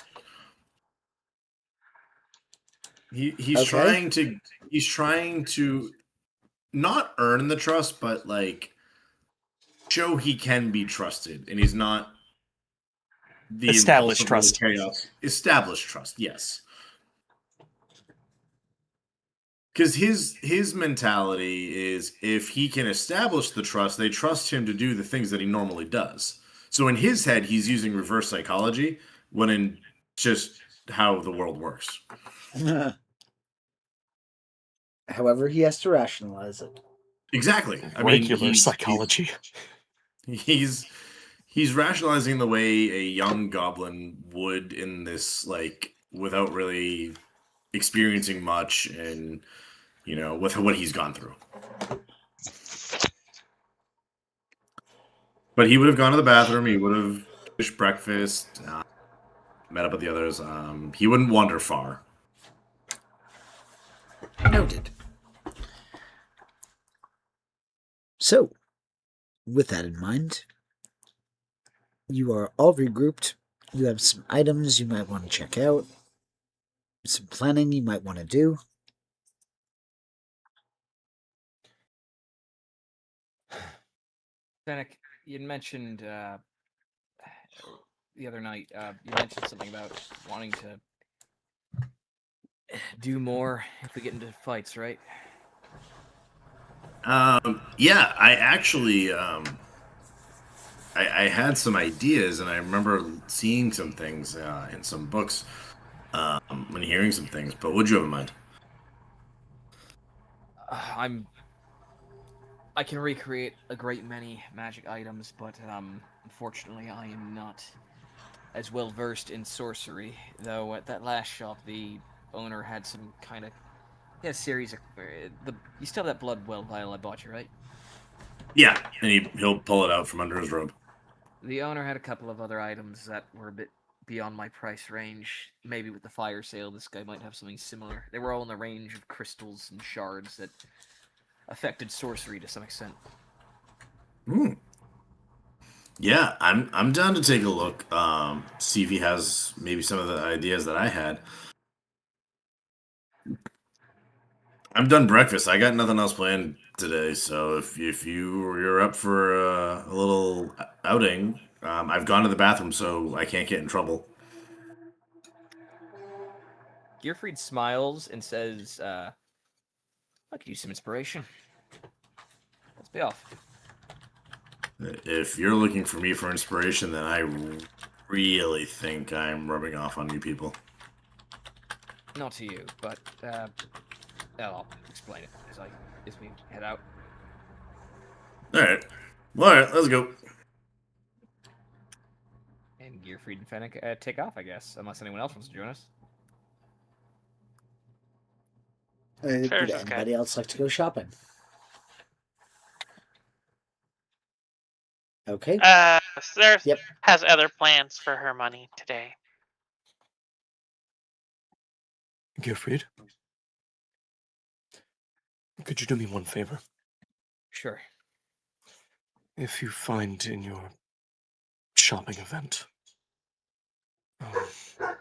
He's Okay. trying to not earn the trust, but like show he can be trusted, and he's not the Established impulsive trust. chaos. Established trust, yes. Because his mentality is if he can establish the trust, they trust him to do the things that he normally does. So in his head, he's using reverse psychology when in just how the world works. However, he has to rationalize it. Exactly. I mean, Regular psychology. he's rationalizing the way a young goblin would in this, like, without really experiencing much, and with what he's gone through. But he would have gone to the bathroom. He would have finished breakfast, met up with the others. He wouldn't wander far. Noted. So, with that in mind, you are all regrouped. You have some items you might want to check out, some planning you might want to do. Fennec, you mentioned the other night, you mentioned something about wanting to do more if we get into fights, right? Yeah, I actually, I had some ideas, and I remember seeing some things in some books, when hearing some things. But what'd you have in mind? I can recreate a great many magic items, but unfortunately, I am not as well versed in sorcery. Though at that last shop, the owner had some kind of series of you still have that blood well vial I bought you, right? Yeah, and he'll pull it out from under his robe. The owner had a couple of other items that were a bit beyond my price range. Maybe with the fire sale, this guy might have something similar. They were all in the range of crystals and shards that affected sorcery to some extent. Yeah, I'm down to take a look. See if he has maybe some of the ideas that I had. I'm done breakfast. I got nothing else planned today, so if you're up for a little outing, I've gone to the bathroom, so I can't get in trouble. Gearfried smiles and says, I could use some inspiration. Let's be off. If you're looking for me for inspiration, then I really think I'm rubbing off on you people. Not to you, but I'll explain it as we head out. All right, let's go. And Gearfried and Fennec take off, I guess, unless anyone else wants to join us. Would sounds anybody good. else like to go shopping? Okay. Sarah Yep. has other plans for her money today. Gearfried, could you do me one favor? Sure. If you find in your shopping event,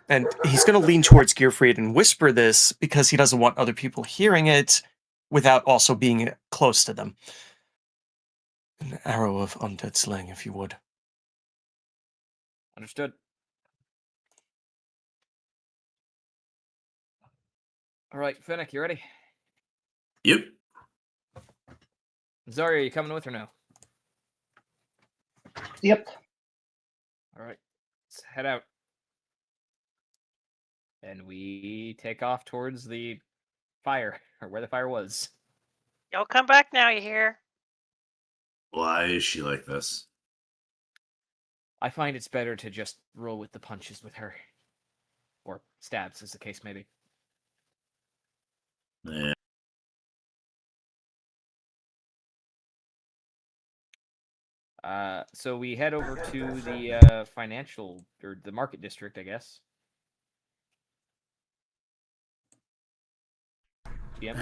and he's going to lean towards Gearfried and whisper this because he doesn't want other people hearing it without also being close to them. An arrow of undead slaying, if you would. Understood. All right, Fennec, you ready? Yep. Zarya, you coming with or no? Yep. All right, let's head out. And we take off towards the fire, or where the fire was. Y'all come back now, you hear? Why is she like this? I find it's better to just roll with the punches with her. Or stabs, as the case may be. Yeah. So we head over to the financial, or the market district, I guess. Yep.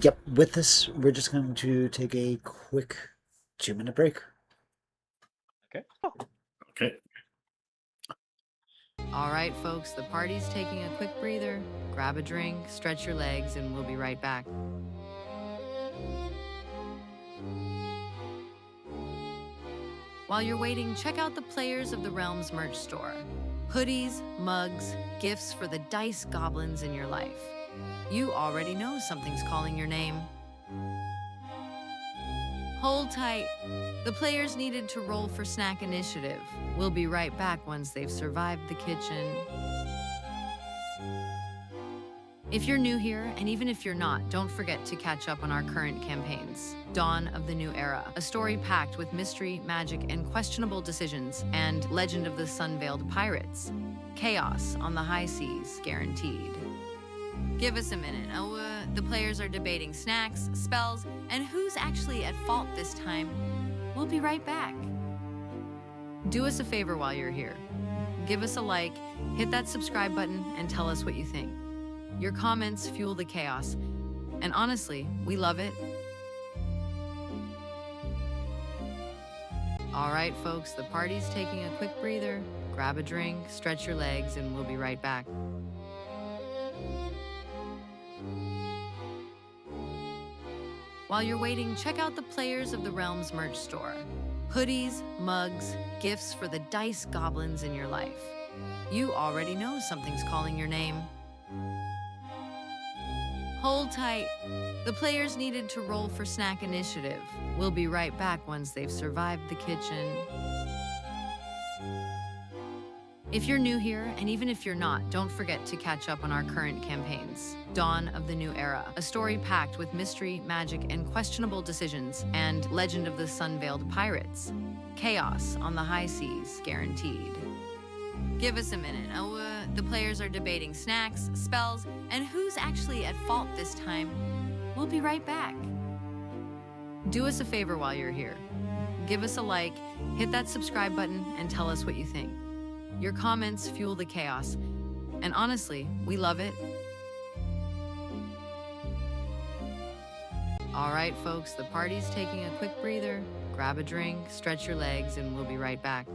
Yep. With this, we're just going to take a quick 2-minute break. Okay. Okay. All right, folks, the party's taking a quick breather. Grab a drink, stretch your legs, and we'll be right back. While you're waiting, check out the Players of the Realms merch store. Hoodies, mugs, gifts for the dice goblins in your life. You already know something's calling your name. Hold tight. The players needed to roll for snack initiative. We'll be right back once they've survived the kitchen. If you're new here, and even if you're not, don't forget to catch up on our current campaigns. Dawn of the New Era, a story packed with mystery, magic, and questionable decisions, and Legend of the Sun-Veiled Pirates. Chaos on the high seas, guaranteed. Give us a minute. The players are debating snacks, spells, and who's actually at fault this time. We'll be right back. Do us a favor while you're here. Give us a like, hit that subscribe button, and tell us what you think. Your comments fuel the chaos, and honestly, we love it. All right, folks, the party's taking a quick breather. Grab a drink, stretch your legs, and we'll be right back. While you're waiting, check out the Players of the Realms merch store. Hoodies, mugs, gifts for the dice goblins in your life. You already know something's calling your name. Hold tight. The players needed to roll for snack initiative. We'll be right back once they've survived the kitchen. If you're new here, and even if you're not, don't forget to catch up on our current campaigns. Dawn of the New Era, a story packed with mystery, magic, and questionable decisions, and Legend of the Sun-Veiled Pirates. Chaos on the high seas, guaranteed. Give us a minute. The players are debating snacks, spells, and who's actually at fault this time. We'll be right back. Do us a favor while you're here. Give us a like, hit that subscribe button, and tell us what you think. Your comments fuel the chaos, and honestly, we love it. All right, folks, the party's taking a quick breather. Grab a drink, stretch your legs, and we'll be right back.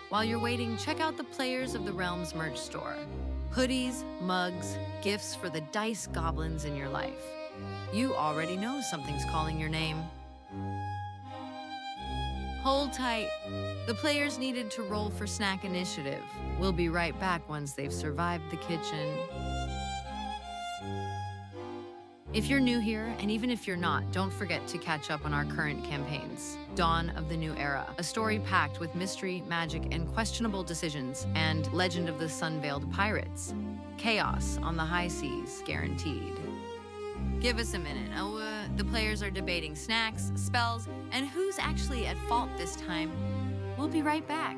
While you're waiting, check out the Players of the Realms merch store. Hoodies, mugs, gifts for the dice goblins in your life. You already know something's calling your name. Hold tight. The players needed to roll for snack initiative. We'll be right back once they've survived the kitchen. If you're new here, and even if you're not, don't forget to catch up on our current campaigns. Dawn of the New Era, a story packed with mystery, magic, and questionable decisions, and Legend of the Sun-Veiled Pirates. Chaos on the high seas, guaranteed. Give us a minute. The players are debating snacks, spells, and who's actually at fault this time. We'll be right back.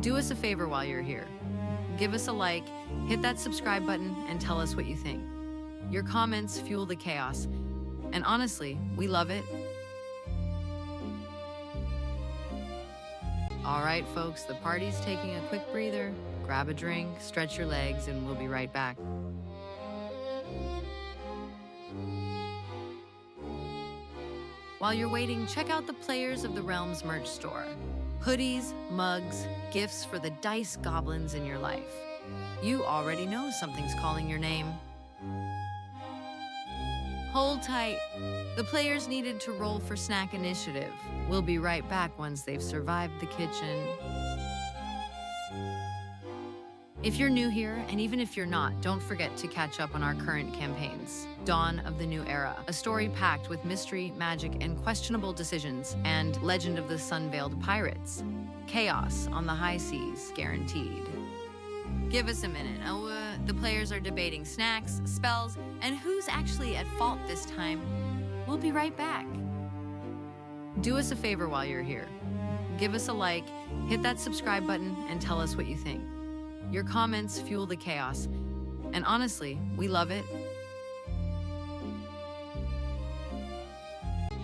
Do us a favor while you're here. Give us a like, hit that subscribe button, and tell us what you think. Your comments fuel the chaos, and honestly, we love it. All right, folks, the party's taking a quick breather. Grab a drink, stretch your legs, and we'll be right back. While you're waiting, check out the Players of the Realms merch store. Hoodies, mugs, gifts for the dice goblins in your life. You already know something's calling your name. Hold tight. The players needed to roll for snack initiative. We'll be right back once they've survived the kitchen. If you're new here, and even if you're not, don't forget to catch up on our current campaigns. Dawn of the New Era, a story packed with mystery, magic, and questionable decisions, and Legend of the Sun-Veiled Pirates. Chaos on the high seas, guaranteed. Give us a minute. The players are debating snacks, spells, and who's actually at fault this time. We'll be right back. Do us a favor while you're here. Give us a like, hit that subscribe button, and tell us what you think. Your comments fuel the chaos, and honestly, we love it.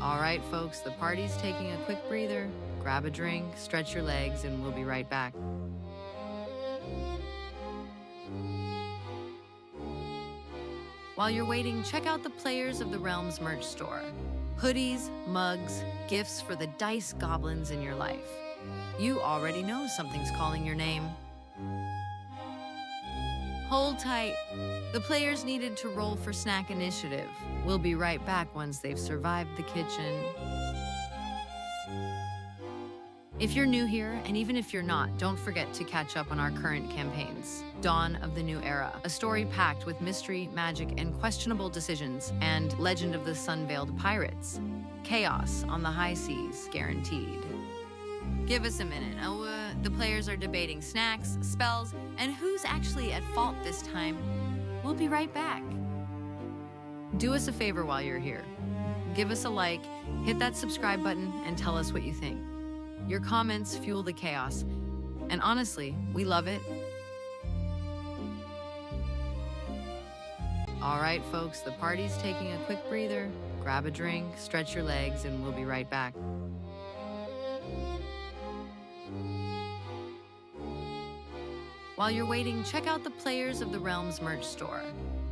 All right, folks, the party's taking a quick breather. Grab a drink, stretch your legs, and we'll be right back. While you're waiting, check out the Players of the Realms merch store. Hoodies, mugs, gifts for the dice goblins in your life. You already know something's calling your name. Hold tight. The players needed to roll for snack initiative. We'll be right back once they've survived the kitchen. If you're new here, and even if you're not, don't forget to catch up on our current campaigns. Dawn of the New Era, a story packed with mystery, magic, and questionable decisions, and Legend of the Sun-Veiled Pirates. Chaos on the high seas, guaranteed. Give us a minute. The players are debating snacks, spells, and who's actually at fault this time. We'll be right back. Do us a favor while you're here. Give us a like, hit that subscribe button, and tell us what you think. Your comments fuel the chaos, and honestly, we love it. All right, folks, the party's taking a quick breather. Grab a drink, stretch your legs, and we'll be right back. While you're waiting, check out the Players of the Realms merch store.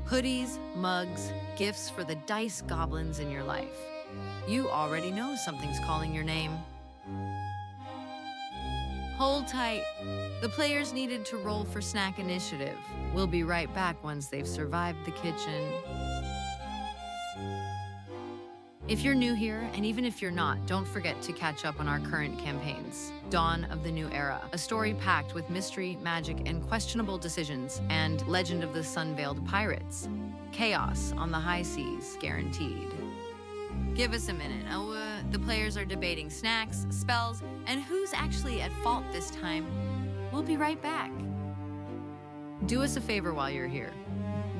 Hoodies, mugs, gifts for the dice goblins in your life. You already know something's calling your name. Hold tight. The players needed to roll for snack initiative. We'll be right back once they've survived the kitchen. If you're new here, and even if you're not, don't forget to catch up on our current campaigns. Dawn of the New Era, a story packed with mystery, magic, and questionable decisions, and Legend of the Sun-Veiled Pirates. Chaos on the high seas, guaranteed. Give us a minute. The players are debating snacks, spells, and who's actually at fault this time. We'll be right back. Do us a favor while you're here.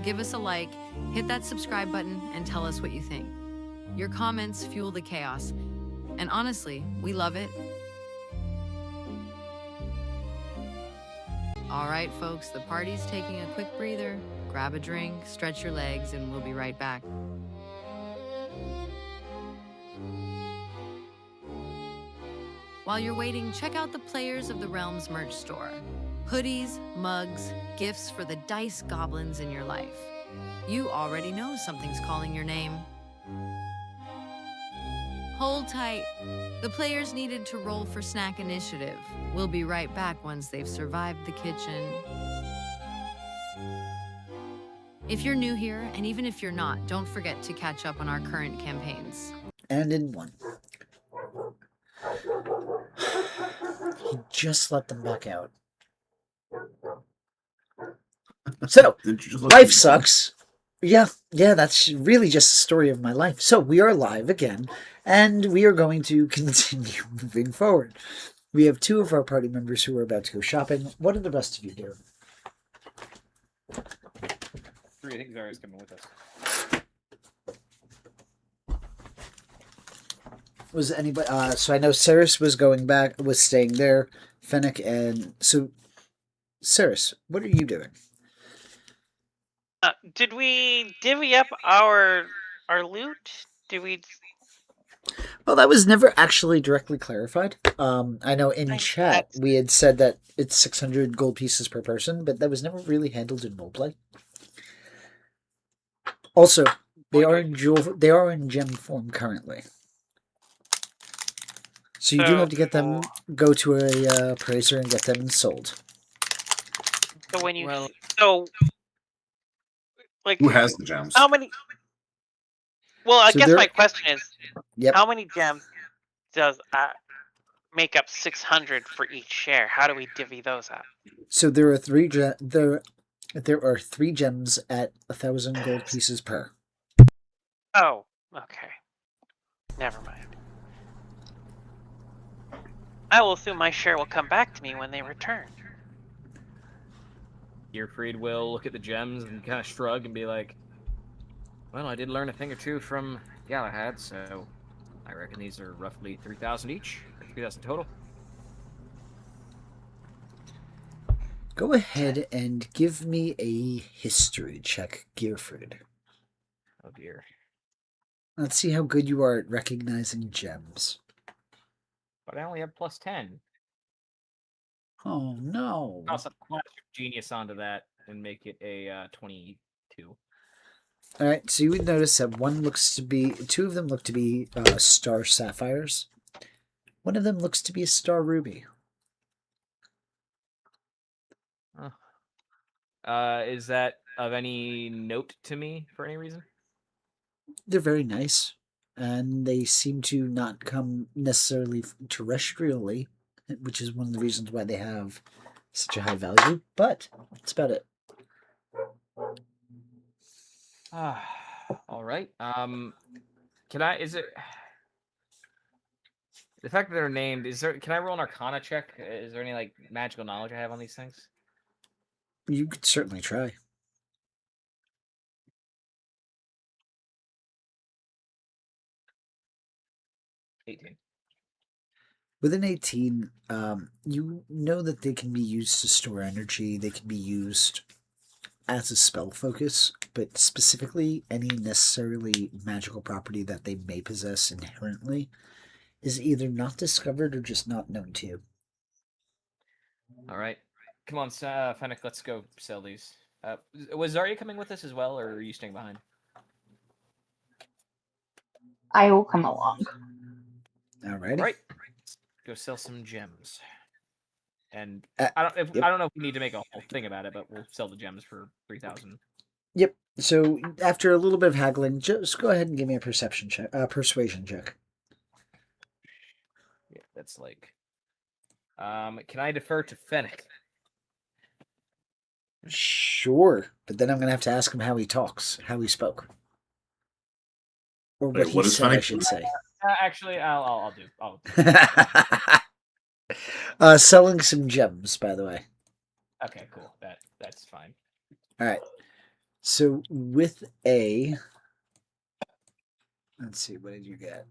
Give us a like, hit that subscribe button, and tell us what you think. Your comments fuel the chaos, and honestly, we love it. All right, folks, the party's taking a quick breather. Grab a drink, stretch your legs, and we'll be right back. While you're waiting, check out the Players of the Realms merch store. Hoodies, mugs, gifts for the dice goblins in your life. You already know something's calling your name. Hold tight. The players needed to roll for snack initiative. We'll be right back once they've survived the kitchen. If you're new here, and even if you're not, don't forget to catch up on our current campaigns. And in one. He just let them back out. So, Didn't you just let life them- sucks. Yeah, that's really just the story of my life. So, we are live again, and we are going to continue moving forward. We have two of our party members who are about to go shopping. What are the rest of you doing? 3, I think Zara's coming with us. Was anybody? So I know Ceres was staying there. Fennec and so, Ceres, what are you doing? Did we divvy up our loot? Did we? Well, that was never actually directly clarified. I know in chat we had said that it's 600 gold pieces per person, but that was never really handled in roleplay. Also, they are in gem form currently. So you do have to get them, go to a appraiser and get them sold. So when you Well- like Who has the gems? how many? Well, I So guess there- my question is, Yep. how many gems does make up 600 for each share? How do we divvy those up? So there are three there are 3 gems at 1,000 gold pieces per. Oh, okay. Never mind. I will assume my share will come back to me when they return. Gearfried will look at the gems and kind of shrug and be like, well, I did learn a thing or two from Galahad, so I reckon these are roughly 3,000 each, or 3,000 total. Go ahead and give me a history check, Gearfried. Oh dear. Let's see how good you are at recognizing gems. But I only have plus 10. Oh no. Toss a flash of genius onto that and make it a 22. Alright, so you would notice that two of them look to be star sapphires. One of them looks to be a star ruby. Is that of any note to me for any reason? They're very nice, and they seem to not come necessarily terrestrially, which is one of the reasons why they have such a high value, but that's about it. All right. The fact that they're named, is there? Can I roll an Arcana check? Is there any like magical knowledge I have on these things? You could certainly try. 18. With an 18, you know that they can be used to store energy. They can be used as a spell focus, but specifically any necessarily magical property that they may possess inherently is either not discovered or just not known to you. All right, come on, Fennec, let's go sell these. Was Zarya coming with us as well, or are you staying behind? I will come along. Alrighty. All right, let's go sell some gems. And Uh, I don't yep. I don't know if we need to make a whole thing about it, but we'll sell the gems for 3,000. Yep. So after a little bit of haggling, just go ahead and give me a perception check, persuasion check. Yeah, that's like. Can I defer to Fennec? Sure, but then I'm gonna have to ask him how he talks, how he spoke, or Wait, what what he is said, I Fennec? should say. Actually, I'll do. Selling some gems, by the way. Okay, cool. That's fine. All right. So with a, let's see, what did you get?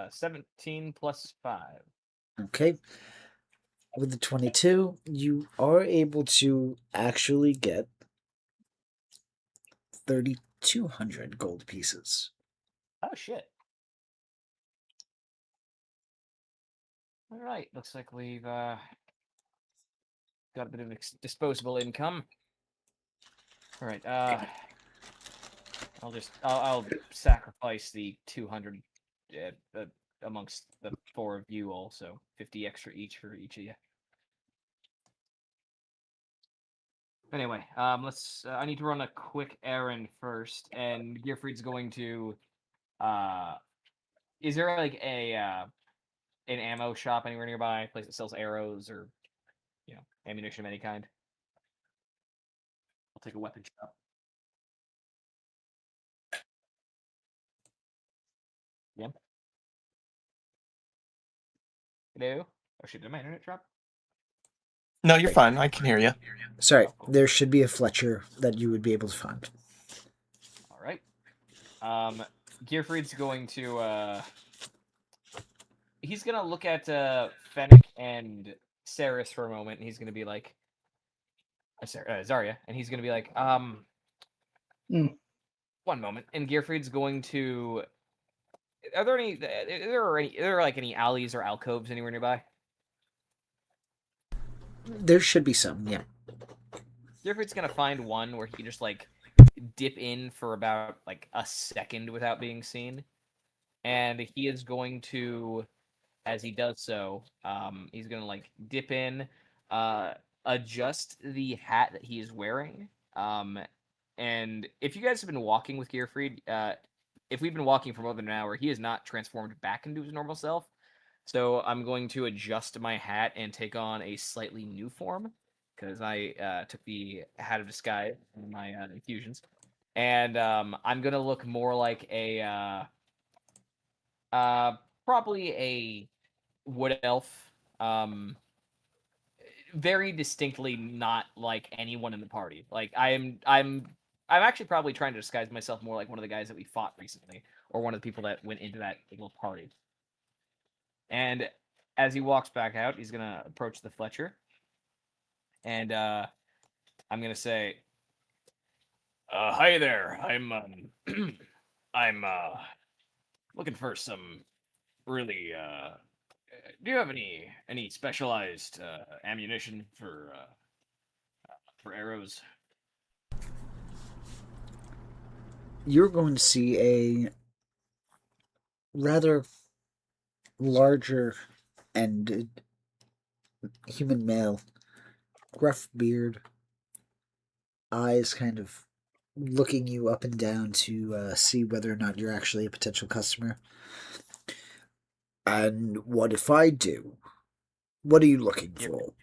17 plus 5. Okay. With the 22, you are able to actually get 3,200 gold pieces. Oh shit. All right, looks like we've got a bit of disposable income. All right, I'll sacrifice the 200 amongst the 4 of you also. 50 extra each for each of you. Anyway, let's. I need to run a quick errand first, and Gearfried's going to. Is there like an ammo shop anywhere nearby? A place that sells arrows or, ammunition of any kind? I'll take a weapon shop. Yeah. Hello. Oh shit! Did my internet drop? No, you're fine. I can hear you. Sorry, Oh, cool. there should be a Fletcher that you would be able to find. All right. Gearfried's going to. He's gonna look at Fennec and Saris for a moment, and he's gonna be like, Zarya, and he's gonna be like, one moment. And Gearfried's going to. Are there any alleys or alcoves anywhere nearby? There should be some, yeah. Gearfried's gonna find one where he can just like dip in for about like a second without being seen, and he is going to, as he does so, he's gonna like dip in, adjust the hat that he is wearing, and if you guys have been walking with Gearfried, if we've been walking for more than an hour, he is not transformed back into his normal self. So I'm going to adjust my hat and take on a slightly new form, because I took the hat of disguise in my infusions, and I'm gonna look more like a probably a wood elf, very distinctly not like anyone in the party. Like I'm actually probably trying to disguise myself more like one of the guys that we fought recently, or one of the people that went into that little party. And as he walks back out, he's gonna approach the Fletcher, and I'm gonna say, "Hi there. I'm I'm looking for some really. Do you have any specialized ammunition for arrows?" You're going to see a rather larger and human male, gruff beard, eyes kind of looking you up and down to see whether or not you're actually a potential customer. And what if I do? What are you looking for?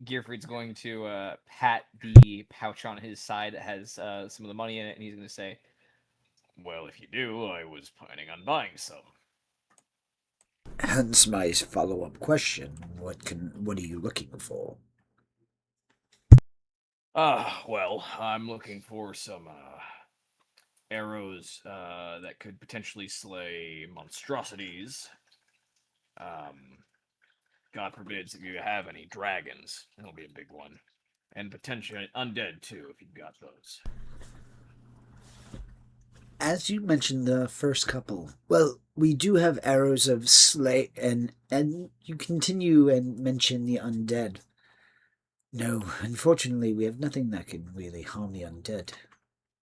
Gearfried's going to pat the pouch on his side that has some of the money in it, and he's going to say, Well, if you do, I was planning on buying some. Hence my follow-up question: what are you looking for? Well, I'm looking for some arrows that could potentially slay monstrosities. God forbids if you have any dragons. That'll be a big one. And potentially undead too, if you've got those. As you mentioned the first couple, well, we do have arrows of slay, and you continue and mention the undead. No, unfortunately, we have nothing that can really harm the undead.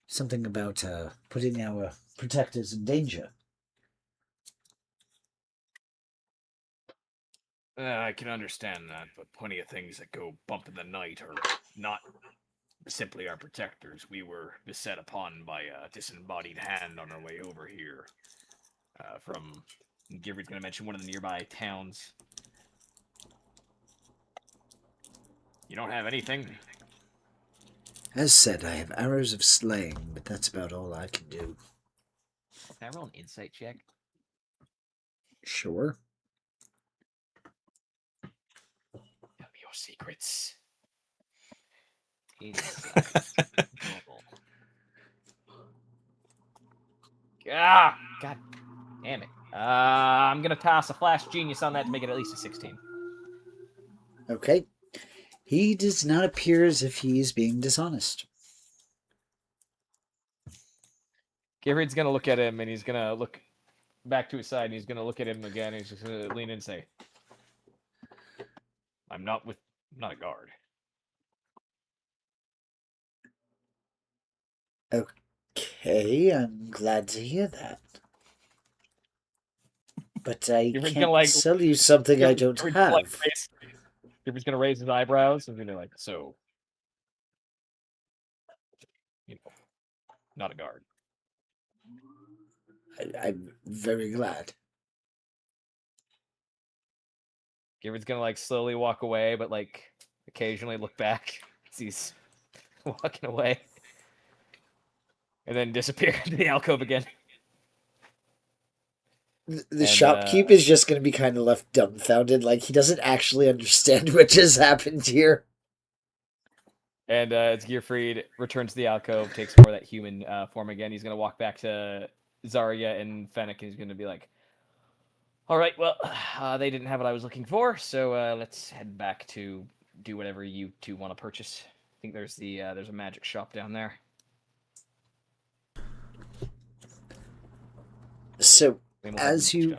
Something about putting our protectors in danger. I can understand that, but plenty of things that go bump in the night are not simply our protectors. We were beset upon by a disembodied hand on our way over here. From Givry's going to mention one of the nearby towns. You don't have anything? As said, I have arrows of slaying, but that's about all I can do. Can I roll an insight check? Sure. Tell me your secrets. God damn it. I'm going to toss a flash genius on that to make it at least a 16. Okay. He does not appear as if he is being dishonest. Givrid's going to look at him, and he's going to look back to his side, and he's going to look at him again, and he's just going to lean in and say, I'm not a guard. Okay, I'm glad to hear that. But I Givrid's can't gonna, sell you something I don't have. Givrid's going to raise his eyebrows, and going to like, so, not a guard. I'm very glad. Givrid's going to like slowly walk away, but like occasionally look back as he's walking away. And then disappear into the alcove again. The shopkeep is just going to be kind of left dumbfounded, like he doesn't actually understand what just happened here. And as Gearfried returns to the alcove, takes more of that human form again, he's going to walk back to Zarya and Fennec, and he's going to be like, all right, well, they didn't have what I was looking for, so let's head back to do whatever you two want to purchase. I think there's a magic shop down there. So, as you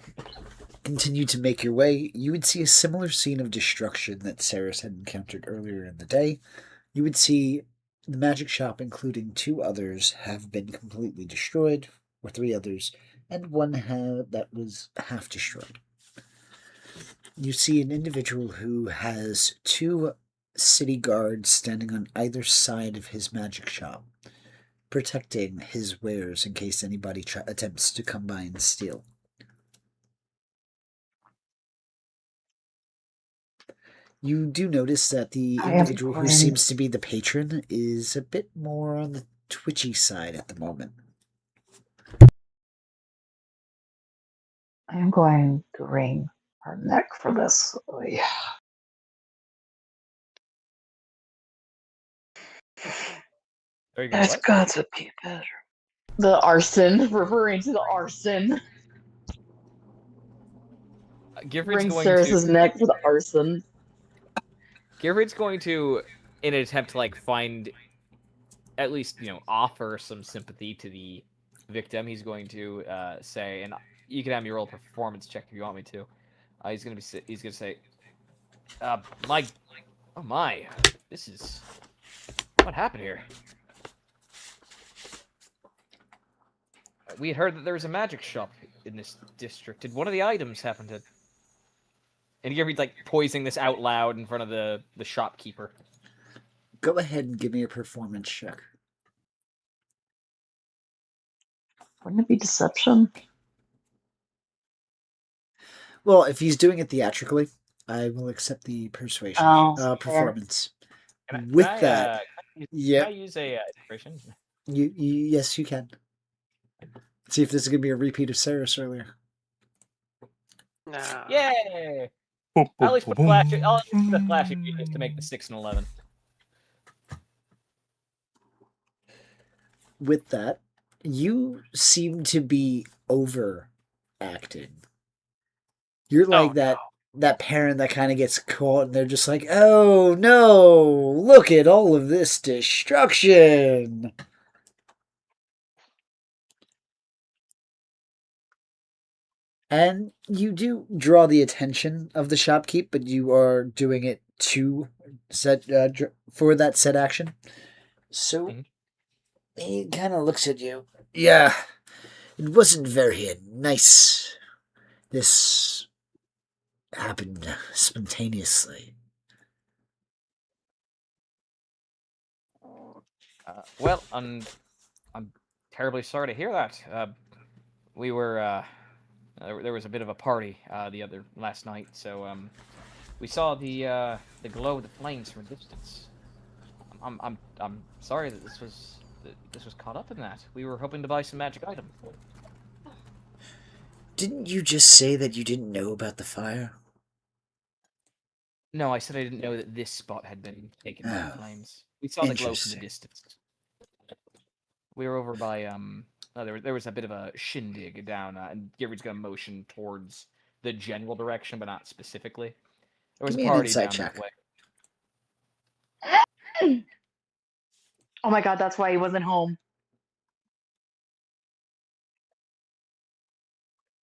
continue to make your way, you would see a similar scene of destruction that Saris had encountered earlier in the day. You would see the magic shop, including 2 others, have been completely destroyed, or 3 others, and one that was half destroyed. You see an individual who has 2 city guards standing on either side of his magic shop, protecting his wares in case anybody attempts to come by and steal. You do notice that the individual who seems to be the patron is a bit more on the twitchy side at the moment. I am going to wring her neck for this. Oh, yeah. That's got to be better. The arson, referring to the arson. Bring Saris's neck for the arson. Givrid's going to, in an attempt to like find, at least offer some sympathy to the victim. He's going to say, and you can have me roll a performance check if you want me to. He's going to say, my, this is what happened here. We had heard that there was a magic shop in this district. Did one of the items happen to... And Givrid's like poising this out loud in front of the shopkeeper. Go ahead and give me a performance check. Wouldn't it be deception? Well, if he's doing it theatrically, I will accept the persuasion performance. Can I use a inspiration? Yes, you can. See if this is going to be a repeat of Saris earlier. No. Yay! I'll at least put flashing. I'll at least put a flashing genius to make the 6 and 11. With that, you seem to be overacting. You're like that parent that kind of gets caught and they're just like, "Oh no, look at all of this destruction." And you do draw the attention of the shopkeep, but you are doing it for that said action. So Mhm. he kind of looks at you. Yeah, it wasn't very nice. This happened spontaneously. Well, I'm terribly sorry to hear that. We were there was a bit of a party last night, so we saw the glow of the flames from a distance. I'm sorry that this was caught up in that. We were hoping to buy some magic items. Didn't you just say that you didn't know about the fire? No, I said I didn't know that this spot had been taken by the Oh, flames. We saw the glow from the interesting. distance. We were over by there was a bit of a shindig down, and Givard's gonna motion towards the general direction, but not specifically. There was Give a me an party insight down check. that way. Oh my god, that's why he wasn't home.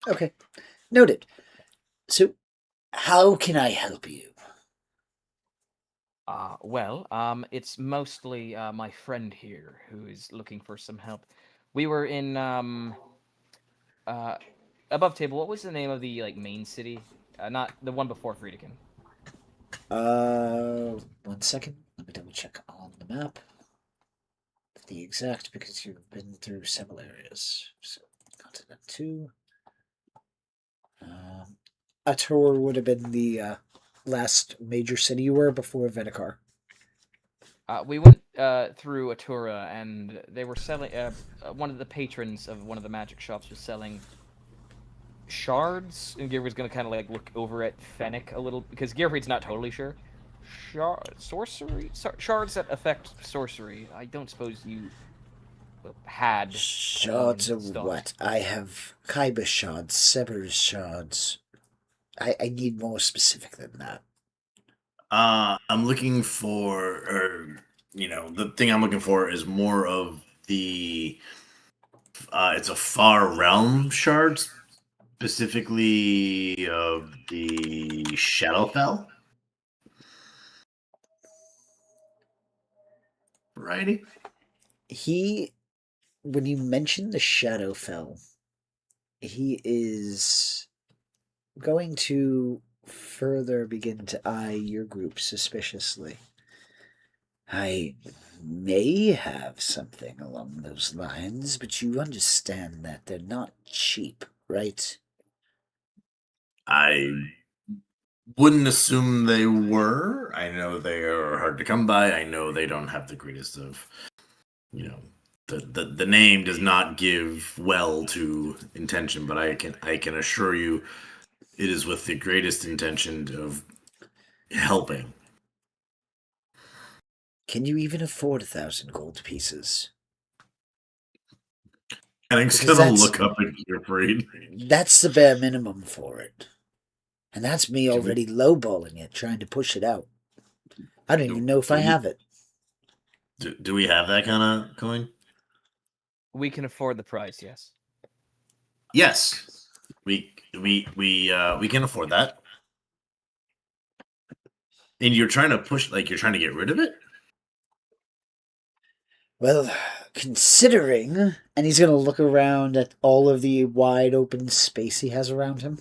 Okay, noted. So, how can I help you? It's mostly my friend here who is looking for some help. We were in above table. What was the name of the main city? Not the one before Friedekin. 1 second. Let me double check on the map. The exact, because you've been through several areas. So, continent 2. Ator would have been the last major city you were before Vedekar. We went through Atura, and they were selling. One of the patrons of one of the magic shops was selling shards, and Gearfried's gonna kind of look over at Fennec a little because Gearfried's not totally sure. Shards that affect sorcery. I don't suppose you had Shards one of stocked. what? I have Kaiba shards, Severus shards. I need more specific than that. I'm looking for, or the thing I'm looking for is more of the. It's a far realm shard, specifically of the Shadowfell variety. When you mention the Shadowfell, he is going to further begin to eye your group suspiciously. I may have something along those lines, but you understand that they're not cheap, right? I wouldn't assume they were. I know they are hard to come by. I know they don't have the greatest of, the name does not give well to intention, but I can assure you it is with the greatest intention of helping. Can you even afford 1,000 gold pieces? Alex Because gonna that's- look up at Gearfried. That's the bare minimum for it. And that's me Do we- already lowballing it, trying to push it out. I don't even know if I have it. Do we have that kind of coin? We can afford the price, yes. Yes, we can afford that. And you're trying to push, you're trying to get rid of it? Well, considering, and he's going to look around at all of the wide open space he has around him.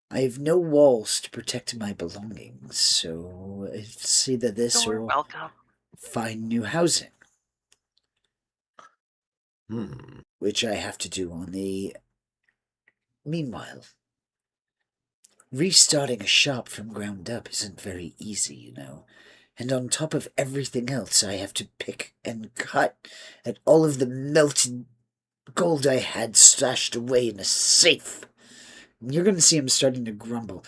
I have no walls to protect my belongings, so it's either this You're or welcome. find new housing, Hmm. which I have to do on the... Meanwhile, restarting a shop from ground up isn't very easy, you know. And on top of everything else, I have to pick and cut at all of the melted gold I had stashed away in a safe. And you're going to see him starting to grumble.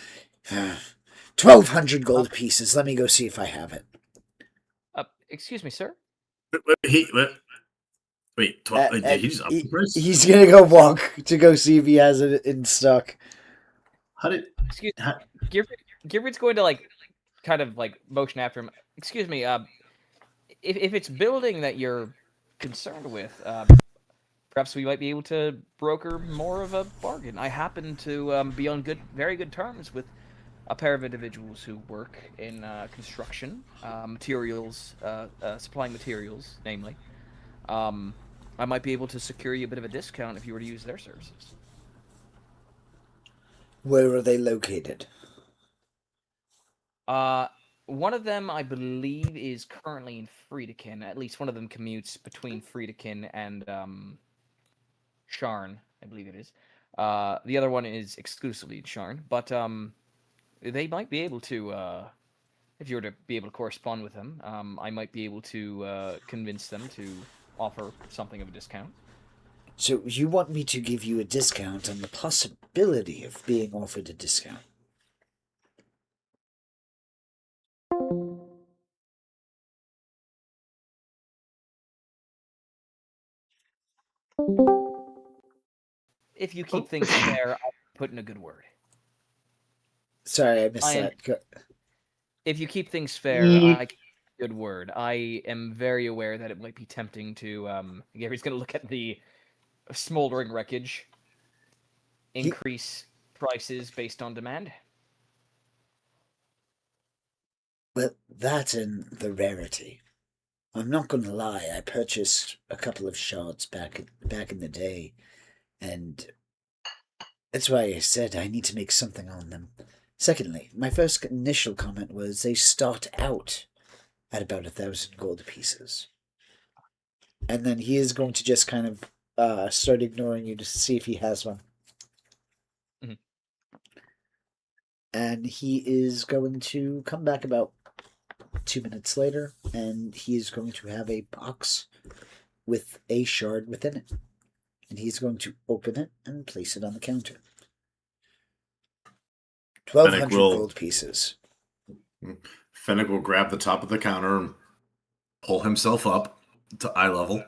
1,200 gold pieces. Let me go see if I have it. Excuse me, sir. Wait, 12, did he just up the price? He's going to go walk to go see if he has it in stock. How did... Excuse me. Gearfried's going to, like, kind of, like, motion after him. Excuse me, if it's building that you're concerned with, perhaps we might be able to broker more of a bargain. I happen to be on very good terms with a pair of individuals who work in construction, materials, supplying materials, namely. I might be able to secure you a bit of a discount if you were to use their services. Where are they located? One of them, I believe, is currently in Friedekin. At least one of them commutes between Friedekin and Sharn, I believe it is. The other one is exclusively in Sharn, but they might be able to, if you were to be able to correspond with them, I might be able to convince them to offer something of a discount. So you want me to give you a discount on the possibility of being offered a discount? If you keep things fair, I'll put in a good word. Sorry, I missed that. If you keep things fair, I can put in a good word. I am very aware that it might be tempting to. Gary's going to look at the smoldering wreckage. Increase prices based on demand. Well, that and the rarity. I'm not going to lie. I purchased a couple of shards back in the day, and that's why I said I need to make something on them. Secondly, my first initial comment was they start out at about 1,000 gold pieces, and then he is going to just kind of start ignoring you to see if he has one. Mm-hmm. And he is going to come back about 2 minutes later, and he is going to have a box with a shard within it. And he's going to open it and place it on the counter. 1,200 gold pieces. Fennec will grab the top of the counter and pull himself up to eye level.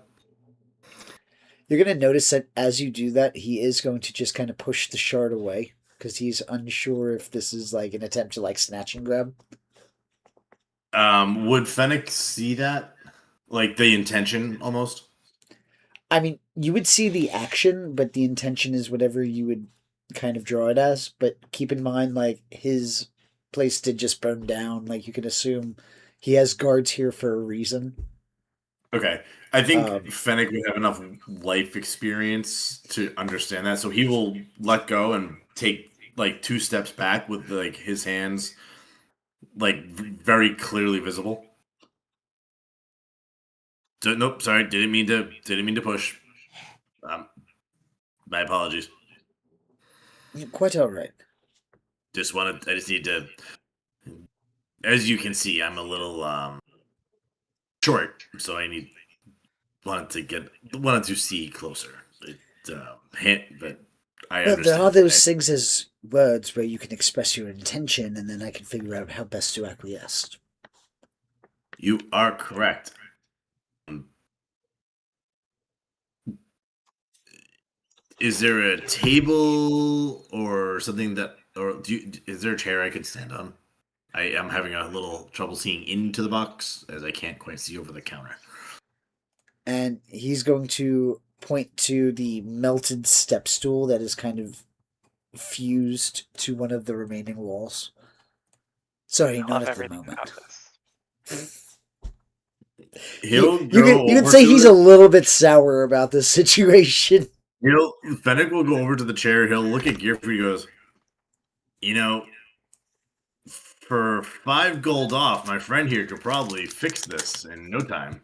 You're going to notice that as you do that, he is going to just kind of push the shard away, because he's unsure if this is like an attempt to like snatch and grab. Would Fennec see that? Like the intention almost? I mean, you would see the action, but the intention is whatever you would kind of draw it as. But keep in mind, like, his place did just burn down. Like, you can assume he has guards here for a reason. Okay. I think Fennec would have enough life experience to understand that. So he will let go and take like 2 steps back with like his hands like very clearly visible. Nope, sorry, didn't mean to push. My apologies. Quite all right. I just need to. As you can see, I'm a little short, so I wanted to see closer. But I understand. There are those things as words where you can express your intention, and then I can figure out how best to acquiesce. You are correct. Is there a table or something is there a chair I could stand on? I am having a little trouble seeing into the box as I can't quite see over the counter. And he's going to point to the melted step stool that is kind of fused to one of the remaining walls. Sorry, not at the moment. You can say he's a little bit sour about this situation. Fennec will go over to the chair. He'll look at Gearfried. He goes, for 5 gold off, my friend here could probably fix this in no time.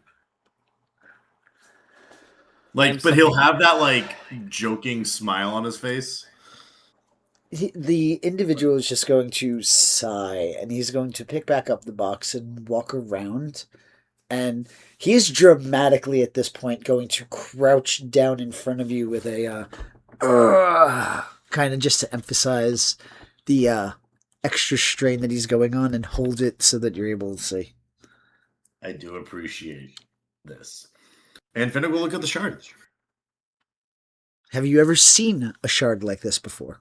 Like, but he'll have that like joking smile on his face. The individual is just going to sigh, and he's going to pick back up the box and walk around and he is dramatically at this point going to crouch down in front of you with a kind of just to emphasize the extra strain that he's going on, and hold it so that you're able to see. I do appreciate this. And Finnick will look at the shard. Have you ever seen a shard like this before?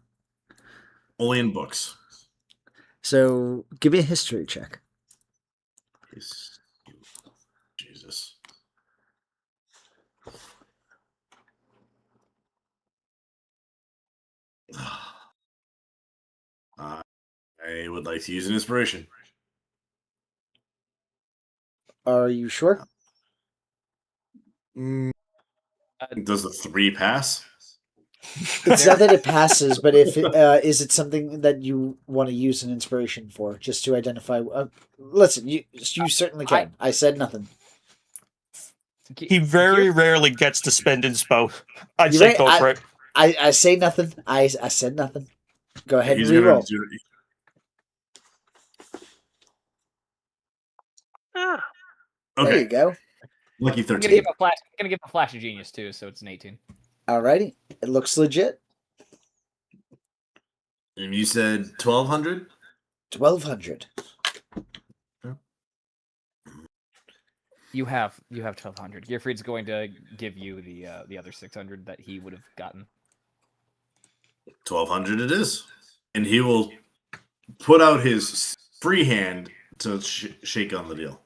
Only in books. So give me a history check. Jesus. I would like to use an inspiration. Are you sure? Does the 3 pass? It's not that it passes, but if is it something that you want to use an inspiration for, just to identify? Listen, you certainly can. I said nothing. He very rarely gets to spend inspo. I'd You're say right, go for it. I say nothing. I said nothing. Go ahead and He's gonna reroll. do it. Ah, There Okay, you go. lucky I'm gonna 13. give a flash. I'm gonna give a flash of genius too, so it's an 18. Alrighty, it looks legit. And you said 1,200? 1,200. You have 1,200. Gearfried's going to give you the other 600 that he would have gotten. 1,200 it is. And he will put out his free hand to shake on the deal.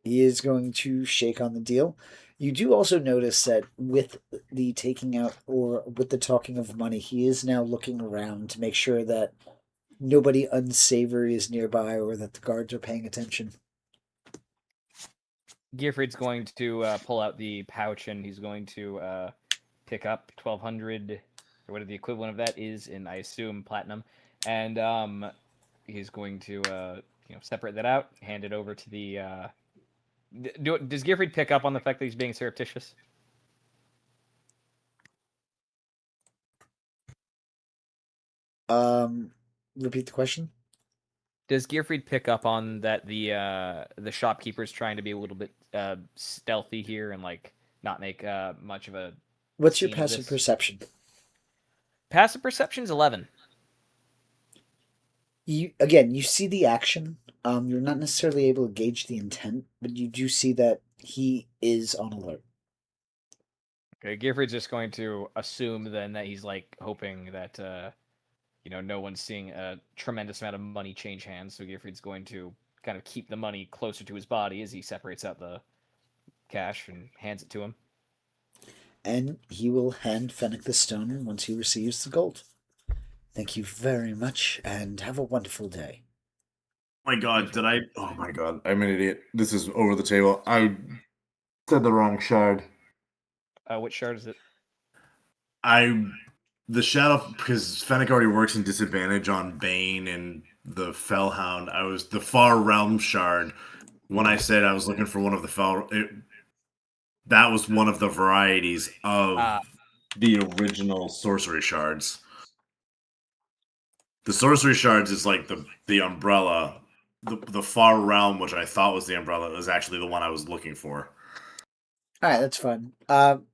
He is going to shake on the deal. You do also notice that with the taking out, or with the talking of money, he is now looking around to make sure that nobody unsavory is nearby, or that the guards are paying attention. Gearfried's going to pull out the pouch, and he's going to pick up 1,200, or whatever the equivalent of that is in, I assume, platinum, and he's going to separate that out, hand it over to the. Does Gearfried pick up on the fact that he's being surreptitious? Repeat the question. Does Gearfried pick up on that the shopkeeper's trying to be a little bit stealthy here and like not make much of a. What's your scene of passive this? perception? Passive perception's 11. You see the action. You're not necessarily able to gauge the intent, but you do see that he is on alert. Okay, Gearfried's just going to assume then that he's like hoping that no one's seeing a tremendous amount of money change hands. So Gearfried's going to kind of keep the money closer to his body as he separates out the cash and hands it to him. And he will hand Fennec the stone once he receives the gold. Thank you very much, and have a wonderful day. Oh my god, did I? Oh my god, I'm an idiot. This is over the table. I said the wrong shard. Which shard is it? The shadow, because Fennec already works in disadvantage on Bane and the Fellhound. I was the Far Realm shard. When I said I was looking for one of the that was one of the varieties of the original sorcery shards. The sorcery shards is like the umbrella. The Far Realm, which I thought was the umbrella, is actually the one I was looking for. All right, that's fine. I'm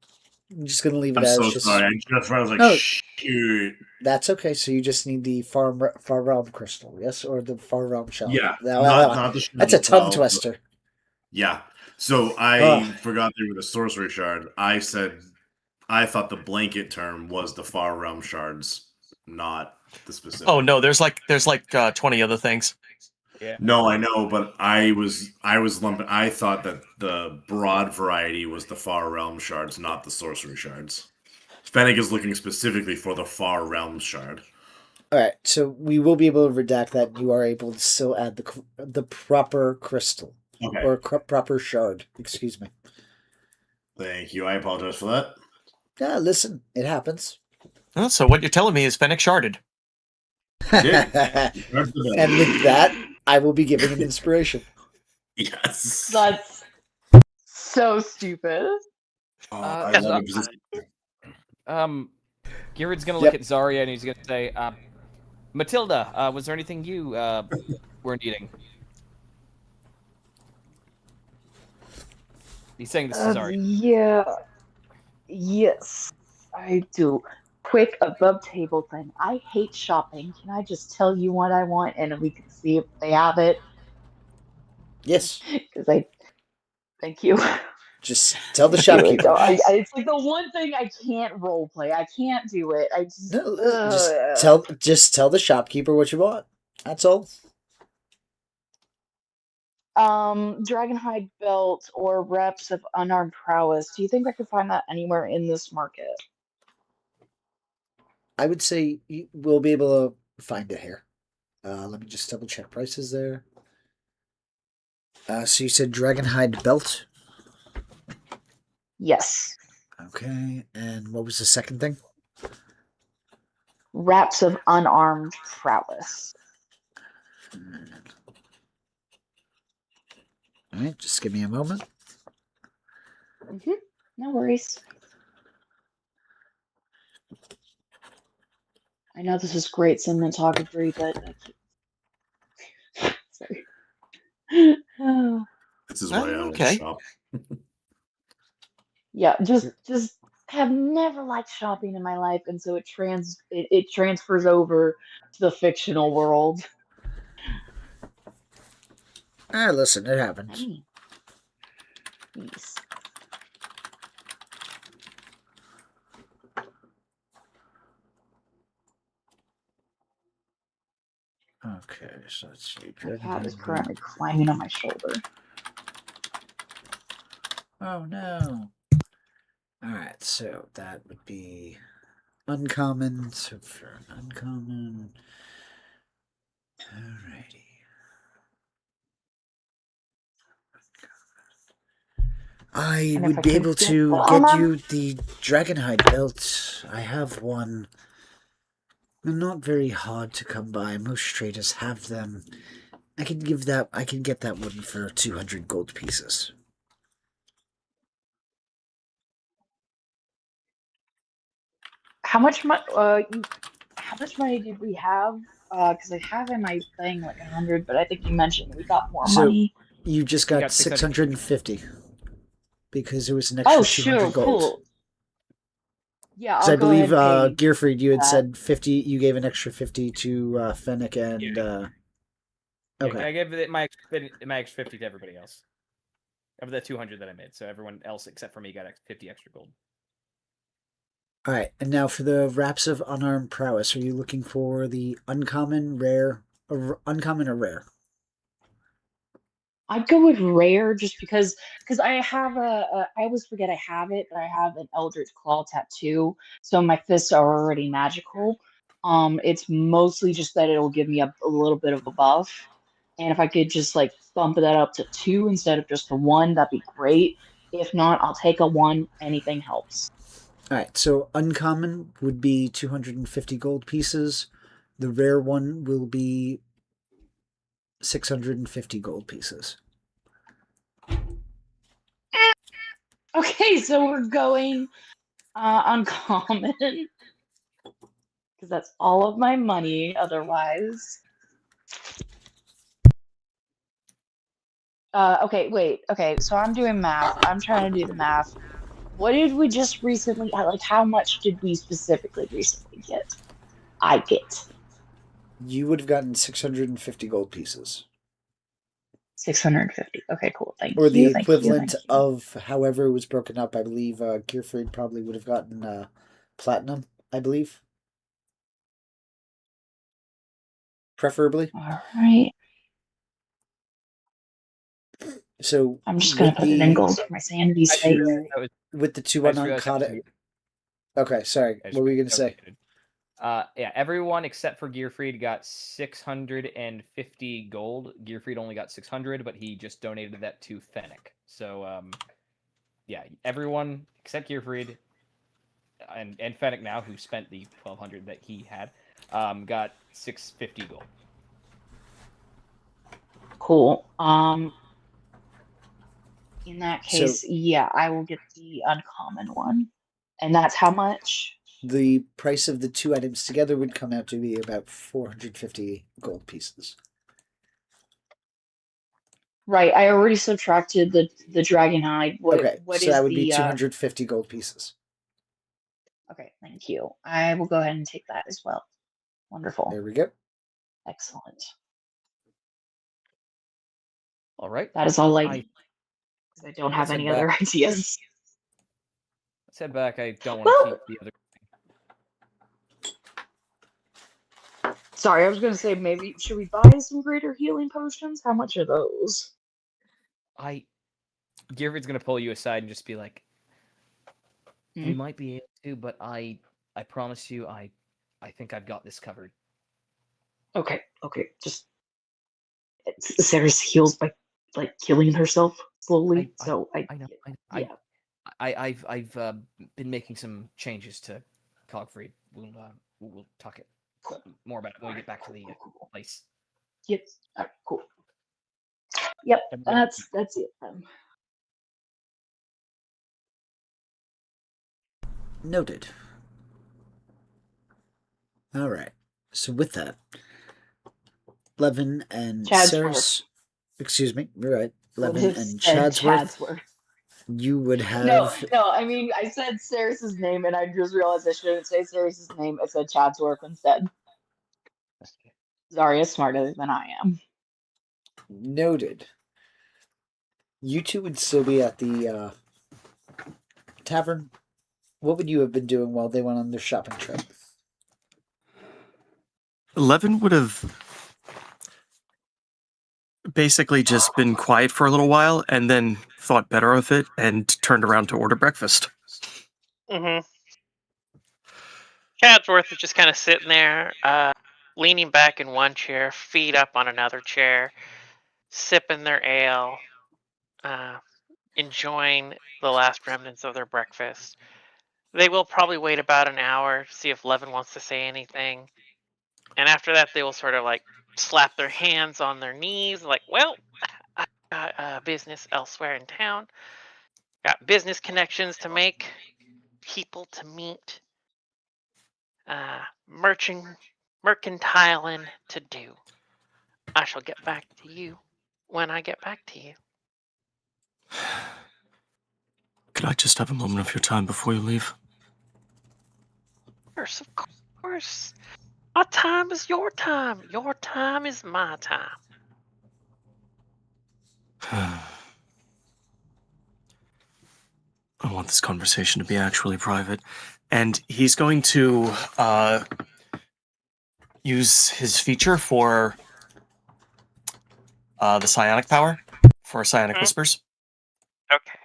just gonna leave it I'm as. so just... sorry. I was like, No. shoot. That's okay. So you just need the far realm crystal, yes, or the far realm shell. Yeah, Not the that's a tongue shell, twister. Yeah. So I forgot they were the sorcery shard. I thought the blanket term was the Far Realm shards, not the specific. Oh no, there's like 20 other things. Yeah. No, I know, but I was lumping. I thought that the broad variety was the Far Realm shards, not the sorcery shards. Fennec is looking specifically for the Far Realm shard. All right, so we will be able to redact that. And you are able to still add the proper crystal, Okay. or proper shard. Excuse me. Thank you. I apologize for that. Yeah, listen, it happens. Oh, so what you're telling me is Fennec sharded. Yeah. And with that, I will be giving an inspiration. Yes. That's so stupid. I love it. Gearfried's gonna look at Zarya and he's gonna say, Matilda, was there anything you were needing? He's saying this is already. Yeah. Yes, I do. Quick above table thing. I hate shopping. Can I just tell you what I want and we can see if they have it? Yes. Because I thank you. Just tell the Thank you. shopkeeper. It's like the one thing I can't role play. I can't do it. I just No, ugh. just tell the shopkeeper what you want. That's all. Dragonhide belt or reps of unarmed prowess. Do you think I could find that anywhere in this market? I would say we'll be able to find it here. Let me just double check prices there. So you said Dragonhide belt? Yes. Okay, and what was the second thing? Wraps of unarmed prowess. All right, just give me a moment. No worries. I know this is great cinematography, but sorry. Oh. This is why I don't Okay. shop. Yeah, just have never liked shopping in my life, and so it transfers over to the fictional world. Listen, it happens. Yes. Okay, so let's see. My cat is currently climbing on my shoulder. Oh no. Alright, so that would be uncommon. So for an uncommon. Alrighty. I would be able to get you the Dragonhide belt. I have one. They're not very hard to come by. Most traders have them. I can get that one for 200 gold pieces. How much money did we have? Because I have in my thing like 100, but I think you mentioned we got more money. You just got 650 because it was an extra 200 gold. Cool. Yeah, Because I believe Gearfried, you had said 50. You gave an extra 50 to Fennec and. Okay. I gave my extra 50 to everybody else. Of the 200 that I made, so everyone else except for me got 50 extra gold. All right, and now for the wraps of unarmed prowess, are you looking for the uncommon, rare, or uncommon or rare? I'd go with rare just because I have I always forget I have it, but I have an Eldritch Claw tattoo, so my fists are already magical. It's mostly just that it'll give me a little bit of a buff, and if I could just like bump that up to 2 instead of just a 1, that'd be great. If not, I'll take a 1. Anything helps. All right, so uncommon would be 250 gold pieces. The rare one will be 650 gold pieces. Okay, so we're going uncommon because that's all of my money otherwise. Okay, wait. Okay, so I'm doing math. I'm trying to do the math. What did we just recently, like, how much did we specifically recently get? I get. You would have gotten 650 gold pieces. 650. Okay, cool. Thank you. Or the equivalent of however it was broken up. I believe Gearfried probably would have gotten platinum, I believe. Preferably. All right. So I'm just going to put it in gold for my sanity's sake. With the 2 uncaught. Okay, sorry. What were you going to say? Yeah, everyone except for Gearfried got 650 gold. Gearfried only got 600, but he just donated that to Fennec. So, yeah, everyone except Gearfried and Fennec now, who spent the 1,200 that he had, got 650 gold. Cool. In that case, yeah, I will get the uncommon one. And that's how much? The price of the 2 items together would come out to be about 450 gold pieces. Right, I already subtracted the dragon hide. Okay, What so is that would be the 250 gold pieces. Okay, thank you. I will go ahead and take that as well. Wonderful. There we go. Excellent. All right. That is all I I need. Because I don't have Let's any head other back. ideas. Let's head back. I don't want to Well, keep the other. sorry, I was gonna say maybe should we buy some greater healing potions? How much are those? Gearfried's gonna pull you aside and just be like, Hmm? "We might be able to, but I promise you, I think I've got this covered." Okay, just Ceres heals by like killing herself slowly. I So I know. yeah. I've been making some changes to Cogfrey. We'll talk more about it when we get back to the Cool. place. Yep. All right, cool. Yep, Everybody- that's it then. Noted. All right. So with that, Levin and Chadsworth. Ceres, excuse me, you're right. Would Levin have and said Chadsworth, you would No, have. I mean I said Ceres's name and I just realized I shouldn't say Ceres's name. I said Chadsworth instead. Zarya's smarter than I am. Noted. You two would still be at the tavern. What would you have been doing while they went on their shopping trip? Levin would have basically just been quiet for a little while and then thought better of it and turned around to order breakfast. Mm-hmm. Chadsworth is just kind of sitting there, leaning back in one chair, feet up on another chair, sipping their ale, enjoying the last remnants of their breakfast. They will probably wait about an hour to see if Levin wants to say anything. And after that, they will sort of like slap their hands on their knees, like, well, I got business elsewhere in town. Got business connections to make, people to meet, mercantiling to do. I shall get back to you when I get back to you. Could I just have a moment of your time before you leave? Of course. My time is your time. Your time is my time. I want this conversation to be actually private. And he's going to use his feature for the psionic power, for psionic whispers. Okay.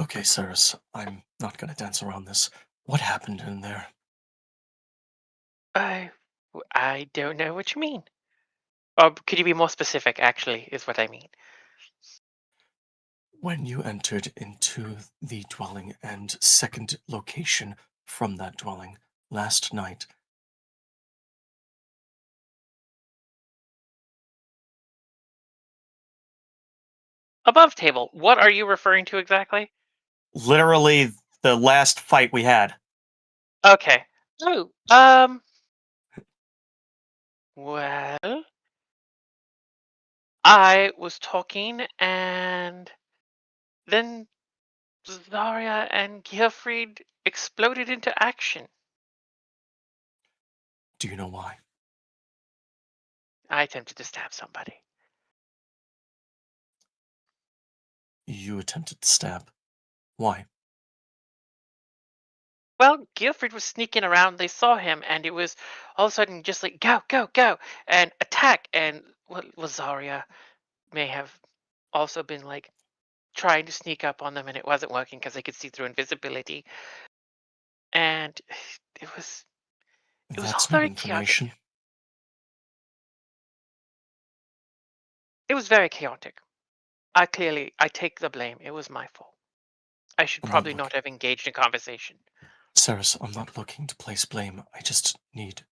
Okay, Ceres, I'm not going to dance around this. What happened in there? I don't know what you mean. Could you be more specific, actually, is what I mean. When you entered into the dwelling and second location from that dwelling last night, Above table, what are you referring to exactly? literally the last fight we had. Okay. Oh, well, I was talking and then Zarya and Gearfried exploded into action. Do you know why? I attempted to stab somebody. You attempted to stab. Why? Well, Gearfried was sneaking around. They saw him, and it was all of a sudden just like, go, go, go, and attack. And Zarya may have also been like trying to sneak up on them, and it wasn't working because they could see through invisibility. And it was all That's new very chaotic. information. It was very chaotic. I take the blame. It was my fault. I should I'm not probably looking- not have engaged in conversation. Ceres, I'm not looking to place blame. I just need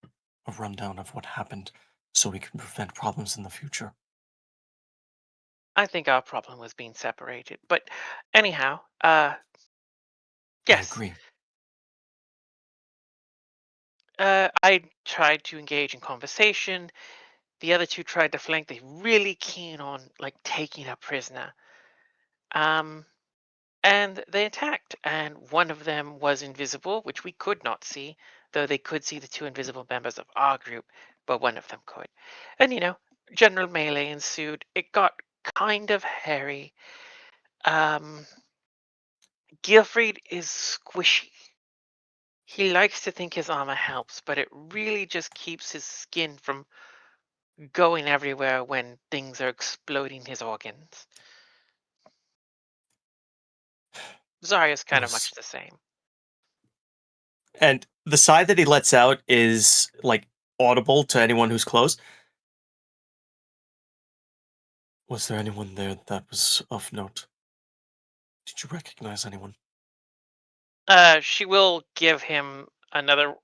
a rundown of what happened so we can prevent problems in the future. I think our problem was being separated. But anyhow, yes. I agree. I tried to engage in conversation. The other two tried to flank. They're really keen on like taking a prisoner. And they attacked, and one of them was invisible, which we could not see, though they could see the two invisible members of our group, but one of them could. And general melee ensued. It got kind of hairy. Gilfried is squishy. He likes to think his armor helps, but it really just keeps his skin from going everywhere when things are exploding his organs. Zarya's kind of much the same. And the sigh that he lets out is like audible to anyone who's close. Was there anyone there that was of note? Did you recognize anyone? She will give him another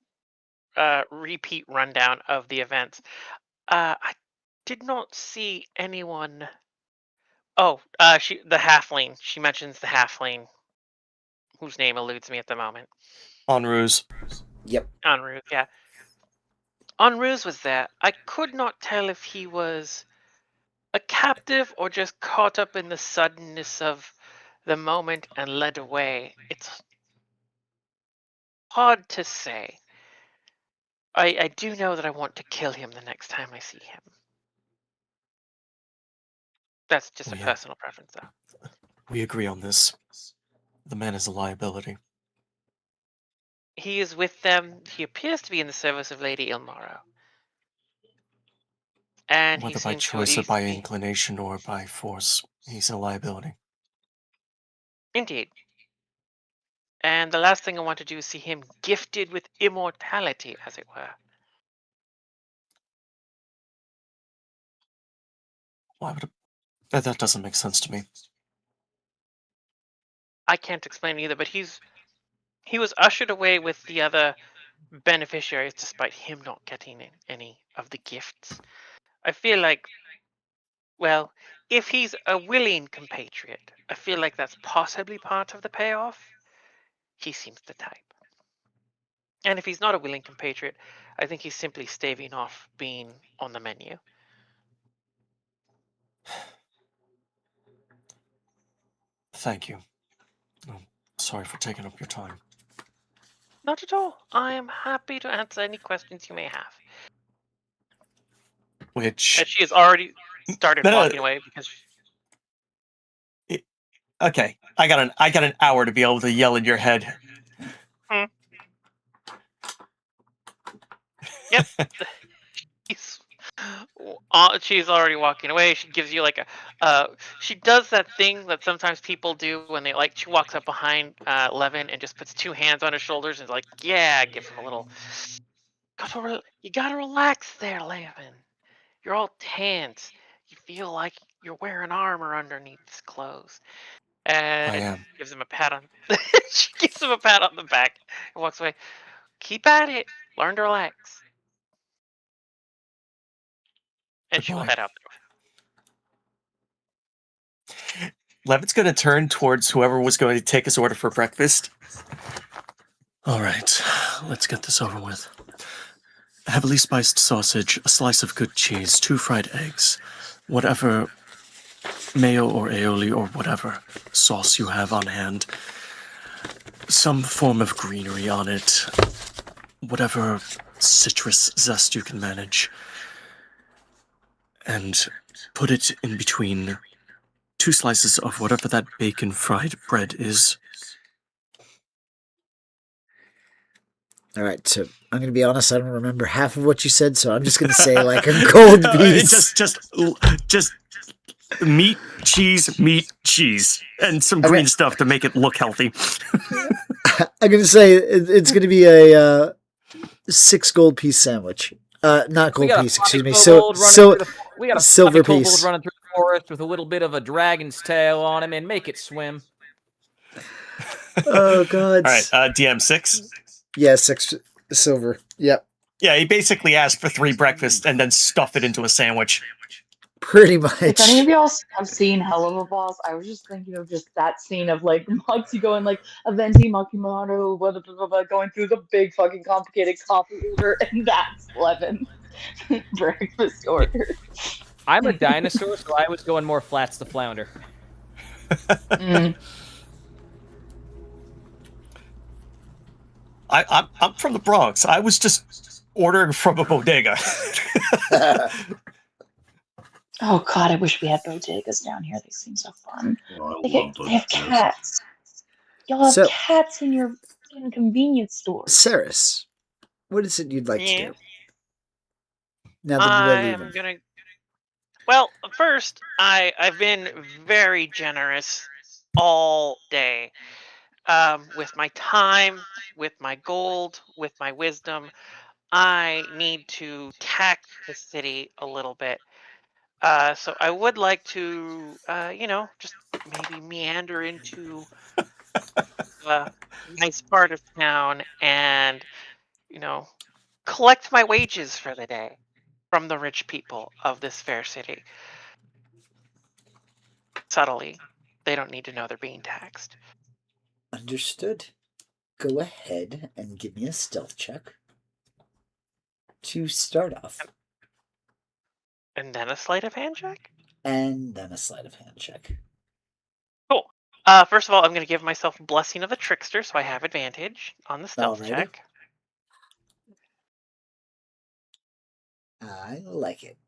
repeat rundown of the events. I did not see anyone. Oh, the halfling. She mentions the halfling, whose name eludes me at the moment. Enruse. Yep. Enruse, yeah. Enruse was there. I could not tell if he was a captive or just caught up in the suddenness of the moment and led away. It's hard to say. I do know that I want to kill him the next time I see him. That's just a personal preference, though. We agree on this. The man is a liability. He is with them. He appears to be in the service of Lady Ilmaro. And whether by choice or by inclination or by force, he's a liability. Indeed. And the last thing I want to do is see him gifted with immortality, as it were. Why would that doesn't make sense to me. I can't explain either, but he was ushered away with the other beneficiaries despite him not getting any of the gifts. I feel like, well, if he's a willing compatriot, I feel like that's possibly part of the payoff. He seems the type. And if he's not a willing compatriot, I think he's simply staving off being on the menu. Thank you. I'm sorry for taking up your time. Not at all. I am happy to answer any questions you may have. Which... And she has already started walking away because... Okay, I got an hour to be able to yell in your head. Yep. She's already walking away. She gives you like she does that thing that sometimes people do when they she walks up behind Levin and just puts two hands on his shoulders and is like, yeah, gives him a little, you gotta relax there, Levin. You're all tense. You feel like you're wearing armor underneath his clothes. And I am. Gives him a pat on she gives him a pat on the back and walks away. Keep at it. Learn to relax. And she will head out the door. Levin's going to turn towards whoever was going to take his order for breakfast. All right, let's get this over with. A heavily spiced sausage, a slice of good cheese, 2 fried eggs, whatever mayo or aioli or whatever sauce you have on hand, some form of greenery on it, whatever citrus zest you can manage, and put it in between 2 slices of whatever that bacon fried bread is. All right, so I'm going to be honest, I don't remember half of what you said, so I'm just going to say like a gold piece. Just meat, cheese, and some green stuff to make it look healthy. I'm going to say it's going to be a 6 gold piece sandwich. Not gold piece, excuse me. We got a silver kobold piece running through the forest with a little bit of a dragon's tail on him, and make it swim. Oh god! All right, DM 6. Yeah, 6 silver. Yep. Yeah, he basically asked for 3 breakfasts and then stuffed it into a sandwich. Pretty much. If any of y'all have seen Helluva Boss, I was just thinking of just that scene of like Moxie going like Aventi Makimono, blah, blah, blah, blah, blah, going through the big fucking complicated coffee order, and that's Levin breakfast order. I'm a dinosaur, so I was going more flats to flounder. Mm. I'm from the Bronx. I was just ordering from a bodega. Oh god, I wish we had bodegas down here. They seem so fun. Oh, They, I love they have those. cats. Y'all have So- cats in your fucking convenience stores. Saris, what is it you'd like to Yeah. do? Now that you are I'm leaving. gonna. Well, first, I've been very generous all day, with my time, with my gold, with my wisdom. I need to tax the city a little bit. So I would like to, just maybe meander into a nice part of town and, collect my wages for the day from the rich people of this fair city. Subtly. They don't need to know they're being taxed. Understood. Go ahead and give me a stealth check to start off, And then a sleight of hand check? and then a sleight of hand check. Cool. First of all, I'm going to give myself Blessing of the Trickster, so I have advantage on the stealth Alrighty. check. I like it.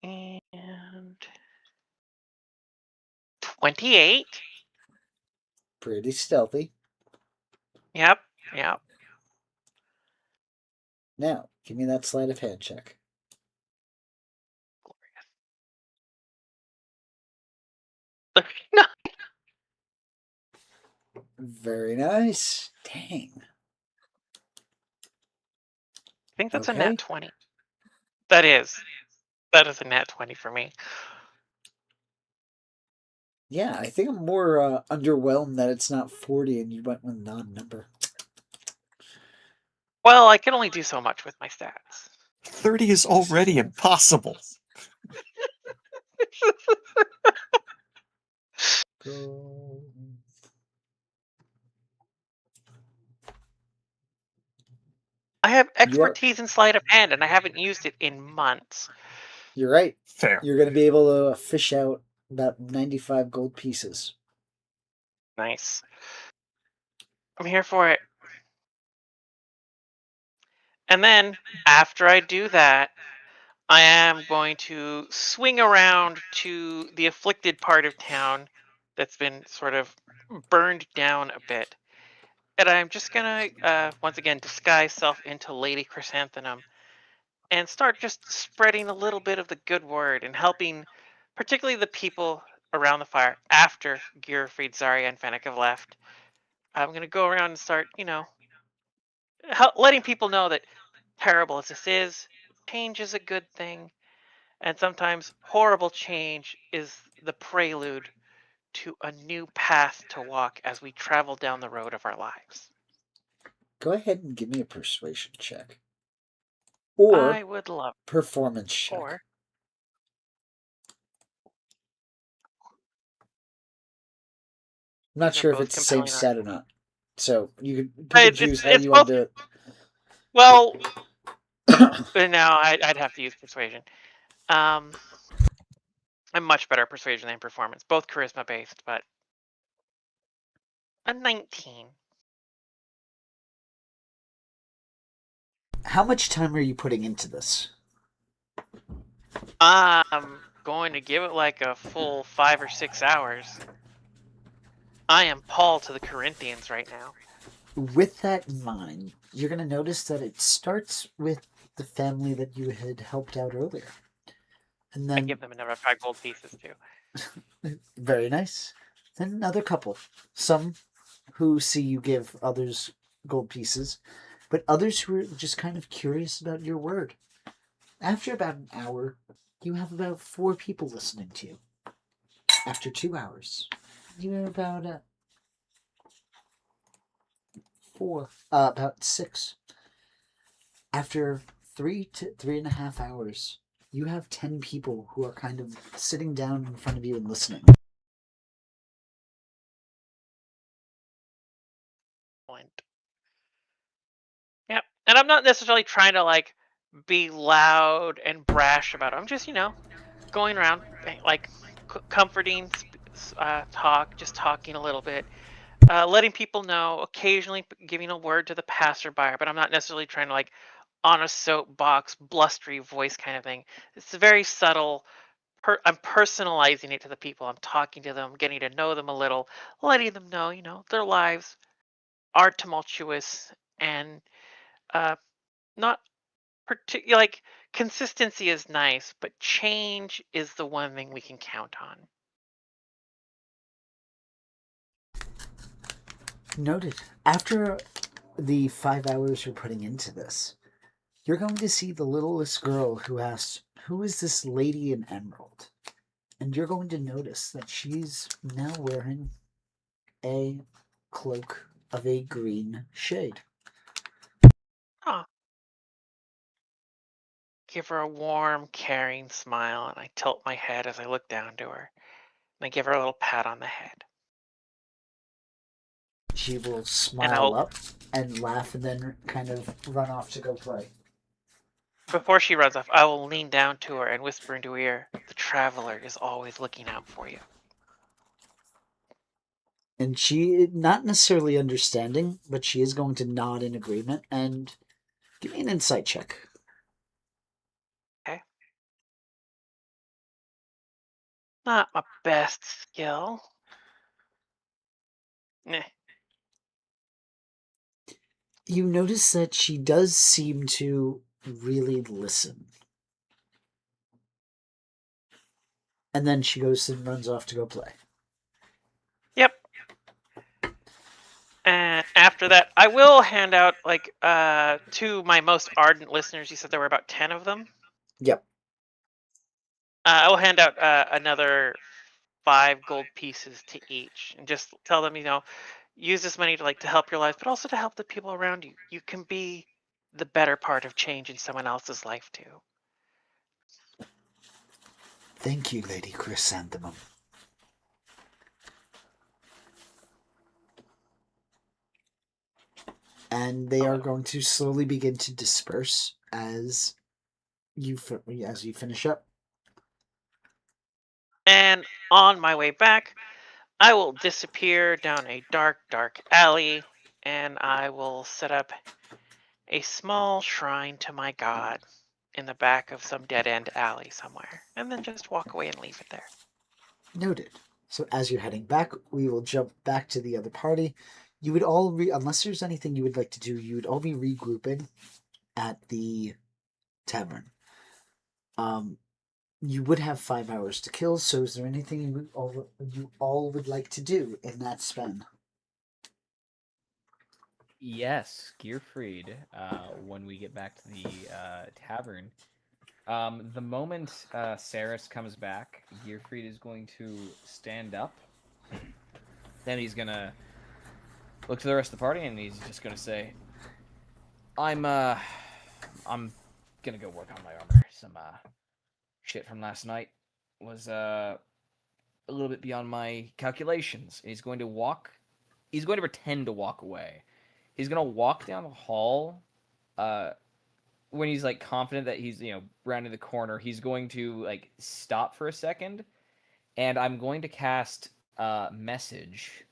And 28. Pretty stealthy. Yep. Now, give me that sleight of hand check. No. Very nice. Dang. I think that's a Okay. nat 20. That is a nat 20 for me. Yeah, I think I'm more underwhelmed that it's not 40 and you went with a non-number. Well, I can only do so much with my stats. 30 is already impossible. Go. I have You are- expertise in sleight of hand, and I haven't used it in months. You're right. Fair. You're going to be able to fish out about 95 gold pieces. Nice. I'm here for it. And then, after I do that, I am going to swing around to the afflicted part of town that's been sort of burned down a bit. And I'm just going to, once again, disguise self into Lady Chrysanthemum and start just spreading a little bit of the good word and helping particularly the people around the fire after Gearfried, Zarya, and Fennec have left. I'm going to go around and start, letting people know that terrible as this is, change is a good thing. And sometimes horrible change is the prelude to a new path to walk as we travel down the road of our lives. Go ahead and give me a persuasion check. Or I would love performance check. or I'm not These are sure if both it's the same compelling stat or not. So you can pick Right, and choose how it's you want to do it. well, but now I'd have to use persuasion. I'm much better at persuasion than performance, both charisma based, but a 19. How much time are you putting into this? I'm going to give it like a full 5 or 6 hours. I am Paul to the Corinthians right now. With that in mind, you're going to notice that it starts with the family that you had helped out earlier. And I then, give them another 5 gold pieces too. very nice. Then another couple. Some who see you give others gold pieces, but others who are just kind of curious about your word. After about an hour, you have about 4 people listening to you. After 2 hours, you have about about 6. After 3 to 3.5 hours, you have 10 people who are kind of sitting down in front of you and listening. Point. Yep. And I'm not necessarily trying to like be loud and brash about it. I'm just, going around like comforting talk, just talking a little bit, letting people know, occasionally giving a word to the passerby, but I'm not necessarily trying to like on a soapbox, blustery voice kind of thing. It's very subtle. I'm personalizing it to the people. I'm talking to them, getting to know them a little, letting them know, their lives are tumultuous and not particular. Like consistency is nice, but change is the one thing we can count on. Noted. After the 5 hours you're putting into this, you're going to see the littlest girl who asks, "Who is this lady in emerald?" And you're going to notice that she's now wearing a cloak of a green shade. Huh. Give her a warm, caring smile, and I tilt my head as I look down to her. And I give her a little pat on the head. She will And smile up and laugh and then kind of run off to go play. before she runs off, I will lean down to her and whisper into her ear, "The traveler is always looking out for you." And she, not necessarily understanding, but she is going to nod in agreement and give me an insight check. Okay. Not my best skill. Nah. You notice that she does seem to really listen. And then she goes and runs off to go play. Yep. And after that, I will hand out like to my most ardent listeners. You said there were about 10 of them. Yep. I will hand out another 5 gold pieces to each, and just tell them, use this money to help your lives, but also to help the people around you. You can be the better part of change in someone else's life too. Thank you, Lady Chrysanthemum. And they are going to slowly begin to disperse as you finish up. And on my way back, I will disappear down a dark, dark alley, and I will set up a small shrine to my god in the back of some dead-end alley somewhere, and then just walk away and leave it there. Noted. So as you're heading back, we will jump back to the other party. You would all, unless there's anything you would like to do, you would all be regrouping at the tavern. You would have 5 hours to kill, so is there anything you all would like to do in that span? Yes, Gearfried, when we get back to the tavern, the moment Saris comes back, Gearfried is going to stand up. Then he's gonna look to the rest of the party, and he's just gonna say, I'm gonna go work on my armor. Some shit from last night was a little bit beyond my calculations. He's going to pretend to walk away. He's gonna walk down the hall. When he's like confident that he's rounding the corner, he's going to like stop for a second, and I'm going to cast message,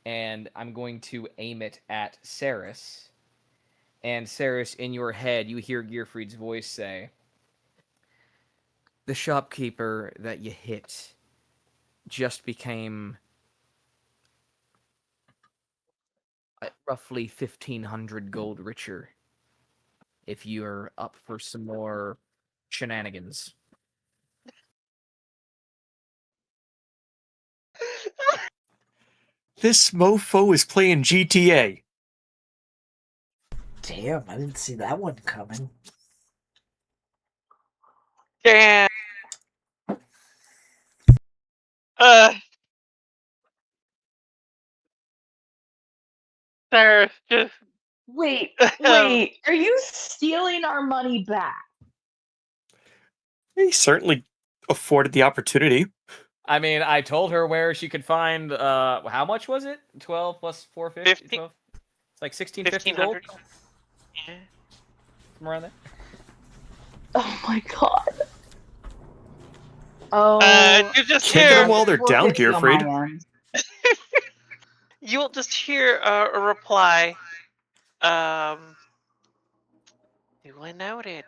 and I'm going to aim it at Saris. And Saris, in your head, you hear Gearfried's voice say, "The shopkeeper that you hit just became roughly 1,500 gold richer. If you're up for some more shenanigans." This mofo is playing GTA. Damn, I didn't see that one coming. Damn. Sarah, just Wait, wait. Are you stealing our money back? He certainly afforded the opportunity. I mean, I told her where she could find. How much was it? 12 plus 450. 50 12? It's like 1650 gold, 1500. Yeah. somewhere around there. Oh my god. Oh. You just Can't get hear them while they're down, 450 on my Gearfried. end. you'll just hear a reply. Duly noted.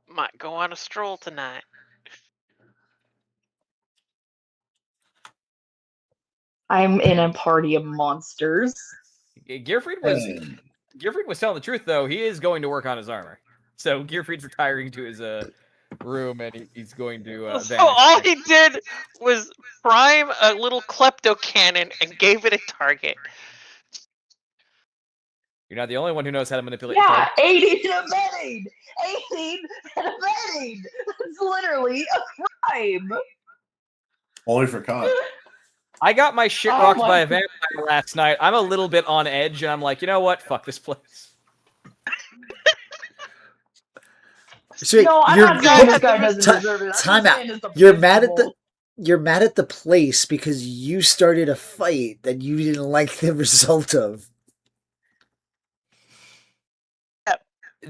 Might go on a stroll tonight. I'm in a party of monsters. Gearfried was telling the truth though. He is going to work on his armor. So Gearfried's retiring to his room, and he's going to. So vanish. all he did was prime a little klepto cannon and gave it a target. You're not the only one who knows how to manipulate. Yeah, aiding and abetting! Aiding and abetting! That's literally a crime! Only for caught. I got my shit Oh rocked my by a vampire last night. I'm a little bit on edge, and I'm like, you know what? Fuck this place. So No, I'm you're not saying this hold- guy doesn't ti- deserve it. I'm time just out. saying it's the You're mad at the principle. you're mad at the place because you started a fight that you didn't like the result of.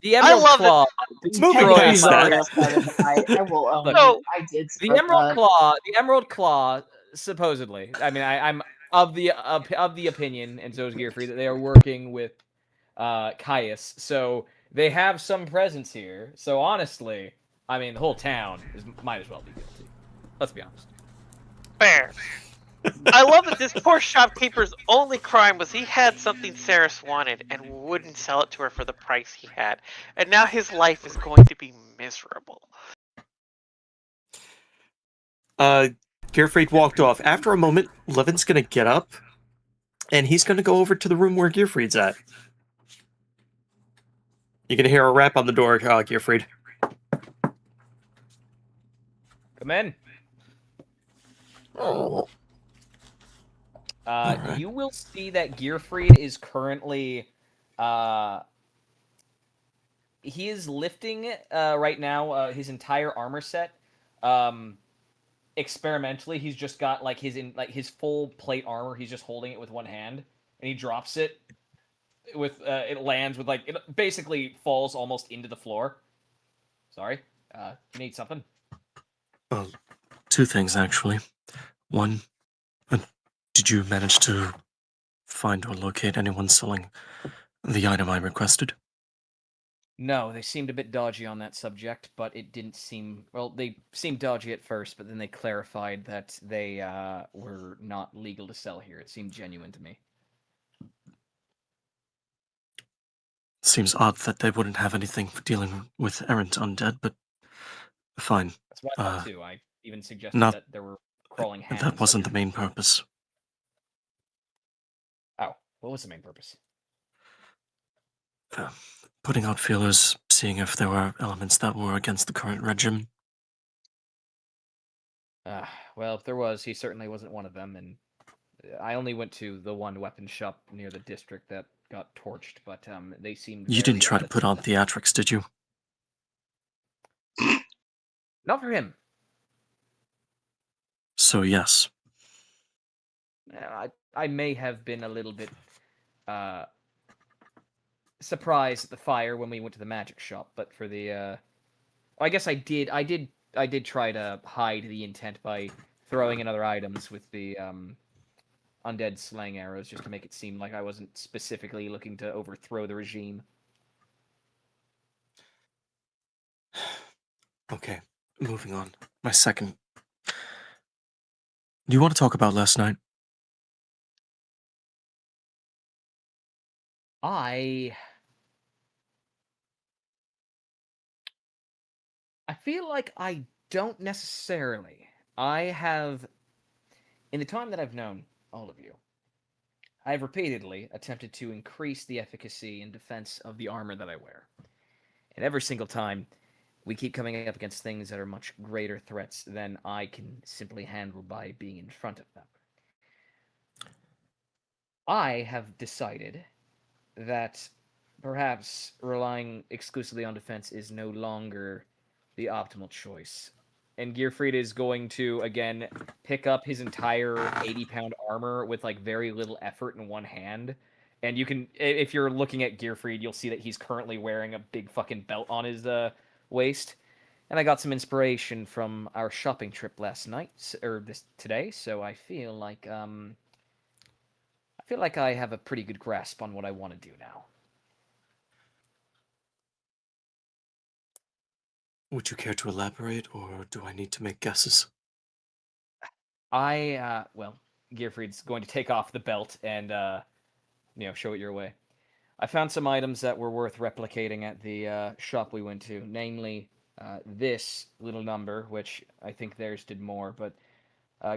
The Emerald love that- Claw. Moving Technically, past sorry, that. I started the fight. I will own Look, it. So, I did The start Emerald that. Claw. The Emerald Claw. Supposedly, I mean, I'm of the opinion, and so is Gearfree, that they are working with Caius, so they have some presence here. So honestly, I mean, the whole town might as well be guilty. Let's be honest. Fair. I love that this poor shopkeeper's only crime was he had something Saris wanted and wouldn't sell it to her for the price he had. And now his life is going to be miserable. Gearfried walked off. After a moment, Levin's gonna get up, and he's gonna go over to the room where Gearfried's at. You're gonna hear a rap on the door, Gearfried. Come in. Alright. You will see that Gearfried is currently, he is lifting right now his entire armor set. Experimentally, he's just got like his full plate armor. He's just holding it with one hand, and he drops it with it lands with like it basically falls almost into the floor. Sorry, you need something? Two things, actually. One, did you manage to find or locate anyone selling the item I requested? No, they seemed a bit dodgy on that subject, but it didn't seem... Well, they seemed dodgy at first, but then they clarified that they were not legal to sell here. It seemed genuine to me. Seems odd that they wouldn't have anything for dealing with errant undead, but fine. That's what I thought too. I even suggested not- that there were crawling hands. That wasn't the main purpose. Oh, what was the main purpose? Putting out feelers, seeing if there were elements that were against the current regime. Well, if there was, he certainly wasn't one of them, and I only went to the one weapon shop near the district that got torched, but they seemed... You very didn't try to adamant put on that- theatrics, did you? Not for him. So yes. I may have been a little bit surprised at the fire when we went to the magic shop, but for the I guess I did try to hide the intent by throwing in other items with the undead slang arrows just to make it seem like I wasn't specifically looking to overthrow the regime. Okay, moving on. My second. Do you want to talk about last night? I feel like I don't necessarily. I have, in the time that I've known all of you, I've repeatedly attempted to increase the efficacy and defense of the armor that I wear. And every single time, we keep coming up against things that are much greater threats than I can simply handle by being in front of them. I have decided that perhaps relying exclusively on defense is no longer the optimal choice. And Gearfried is going to, again, pick up his entire 80-pound armor with, like, very little effort in one hand. And you can, if you're looking at Gearfried, you'll see that he's currently wearing a big fucking belt on his waist. And I got some inspiration from our shopping trip last night, or today, so I feel like I have a pretty good grasp on what I want to do now. Would you care to elaborate, or do I need to make guesses? Well, Gearfried's going to take off the belt and, show it your way. I found some items that were worth replicating at the shop we went to, namely this little number, which I think theirs did more, but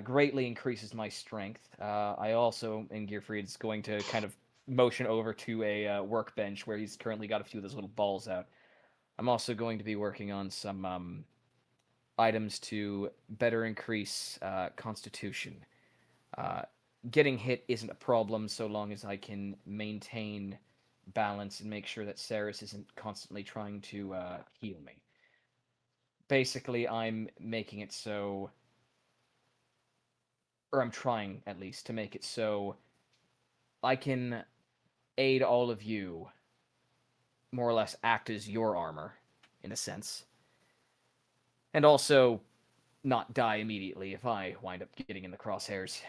greatly increases my strength. I also, and Gearfried's going to kind of motion over to a workbench where he's currently got a few of those little balls out. I'm also going to be working on some items to better increase constitution. Getting hit isn't a problem so long as I can maintain balance and make sure that Saris isn't constantly trying to heal me. Basically, I'm making it so, or I'm trying at least to make it so I can aid all of you, more or less act as your armor, in a sense. And also not die immediately if I wind up getting in the crosshairs.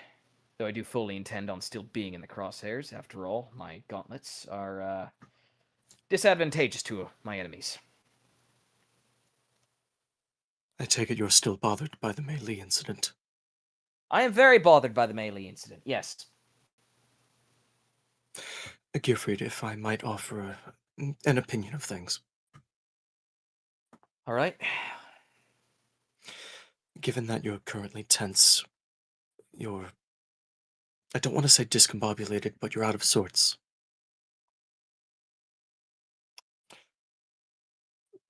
Though I do fully intend on still being in the crosshairs. After all, my gauntlets are disadvantageous to my enemies. I take it you're still bothered by the melee incident. I am very bothered by the melee incident, yes. Gearfried, if I might offer an opinion of things. All right. Given that you're currently tense, I don't want to say discombobulated, but you're out of sorts.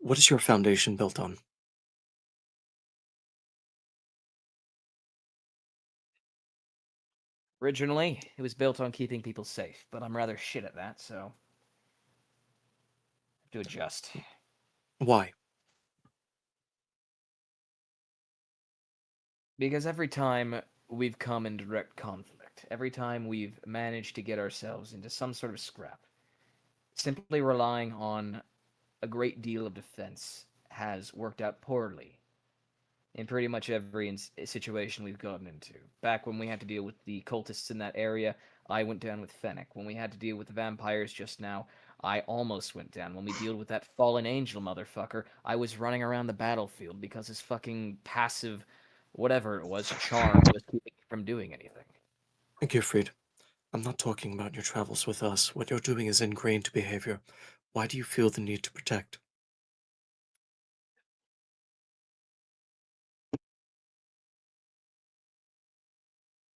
What is your foundation built on? Originally, it was built on keeping people safe, but I'm rather shit at that, so I have to adjust. Why? Because every time we've come in direct conflict, every time we've managed to get ourselves into some sort of scrap, simply relying on a great deal of defense has worked out poorly in pretty much every situation we've gotten into. Back when we had to deal with the cultists in that area, I went down with Fennec. When we had to deal with the vampires just now, I almost went down. When we dealt with that fallen angel motherfucker, I was running around the battlefield because his fucking passive, whatever it was, charm was keeping me from doing anything. Gearfried, I'm not talking about your travels with us. What you're doing is ingrained behavior. Why do you feel the need to protect?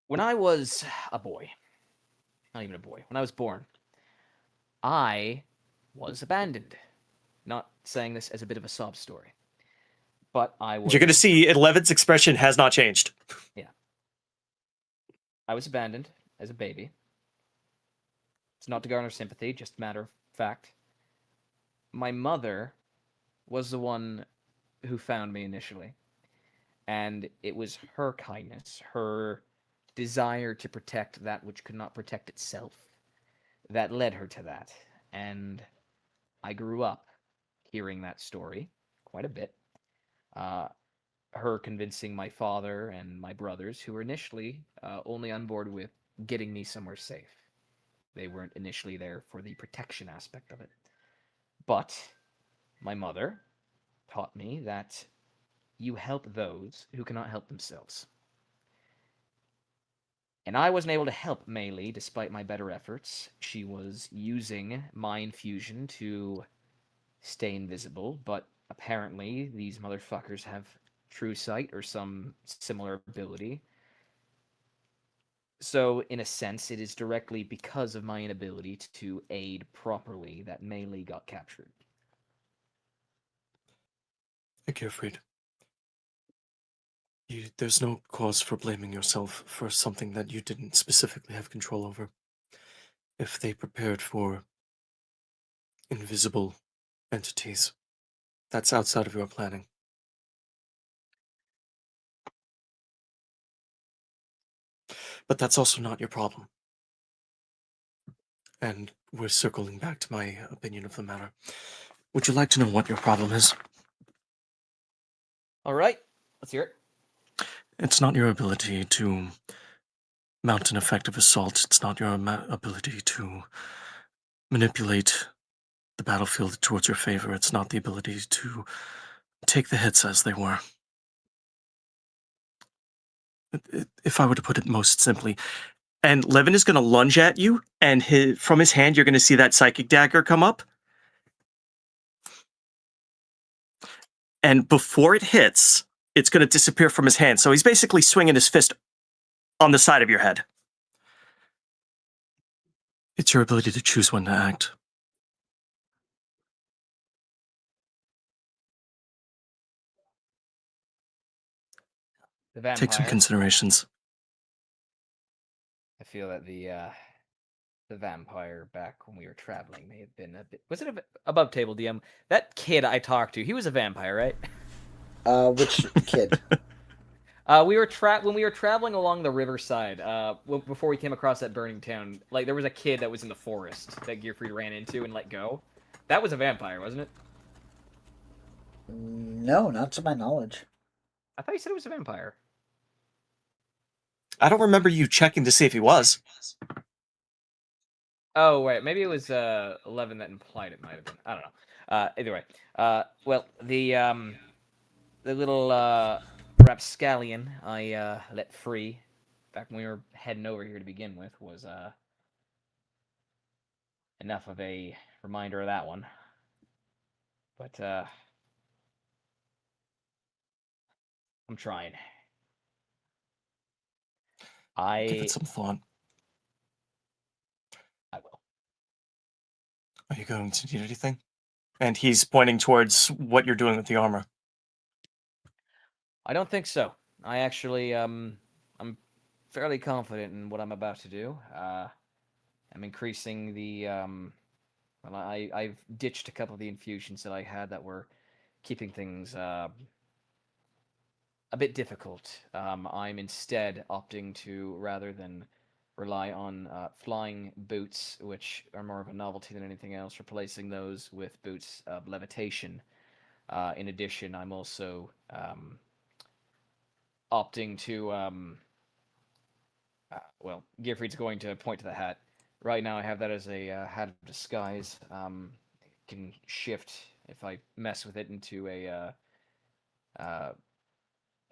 When I was a boy, not even a boy, when I was born, I was abandoned. Not saying this as a bit of a sob story, but I was. You're going to see Eleven's expression has not changed. Yeah. I was abandoned as a baby. It's not to garner sympathy, just matter of fact. My mother was the one who found me initially. And it was her kindness, her desire to protect that which could not protect itself, that led her to that. And I grew up hearing that story quite a bit. Her convincing my father and my brothers, who were initially only on board with getting me somewhere safe. They weren't initially there for the protection aspect of it. But my mother taught me that you help those who cannot help themselves. And I wasn't able to help Melee despite my better efforts. She was using mind fusion to stay invisible, but apparently these motherfuckers have true sight or some similar ability. So, in a sense, it is directly because of my inability to aid properly that Melee got captured. Gearfried, there's no cause for blaming yourself for something that you didn't specifically have control over. If they prepared for invisible entities. That's outside of your planning. But that's also not your problem. And we're circling back to my opinion of the matter. Would you like to know what your problem is? All right, let's hear it. It's not your ability to mount an effective assault. It's not your ability to manipulate the battlefield towards your favor. It's not the ability to take the hits as they were. If I were to put it most simply, and Levin is going to lunge at you, and from his hand, you're going to see that psychic dagger come up. And before it hits, it's going to disappear from his hand. So he's basically swinging his fist on the side of your head. It's your ability to choose when to act. The vampire. Take some considerations. I feel that the vampire back when we were traveling may have been a bit. Was it above table DM? That kid I talked to, he was a vampire, right? Which kid? When we were traveling along the riverside, before we came across that burning town, like there was a kid that was in the forest that Gearfried ran into and let go. That was a vampire, wasn't it? No, not to my knowledge. I thought you said it was a vampire. I don't remember you checking to see if he was. Oh wait, maybe it was 11 that implied it might have been. I don't know. Either way, well the little rapscallion I let free back when we were heading over here to begin with was enough of a reminder of that one. But I'm trying. Give it some thought. I will. Are you going to need anything? And he's pointing towards what you're doing with the armor. I don't think so. I actually, I'm fairly confident in what I'm about to do. I'm increasing the, well, I've ditched a couple of the infusions that I had that were keeping things a bit difficult. I'm instead opting to, rather than rely on flying boots, which are more of a novelty than anything else, replacing those with boots of levitation. In addition, I'm also opting to, well, Gearfried's going to point to the hat. Right now I have that as a hat of disguise. It can shift if I mess with it into a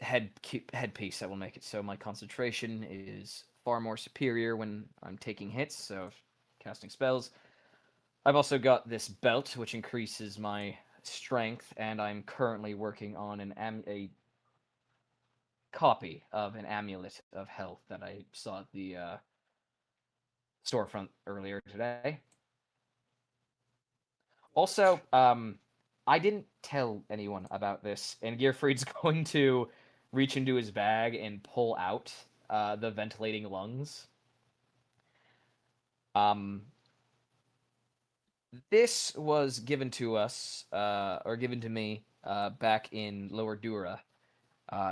headpiece that will make it so my concentration is far more superior when I'm taking hits, so casting spells. I've also got this belt, which increases my strength, and I'm currently working on a copy of an amulet of health that I saw at the storefront earlier today. Also, I didn't tell anyone about this, and Gearfried's going to reach into his bag and pull out the ventilating lungs. This was given to us, or given to me, back in Lower Dura.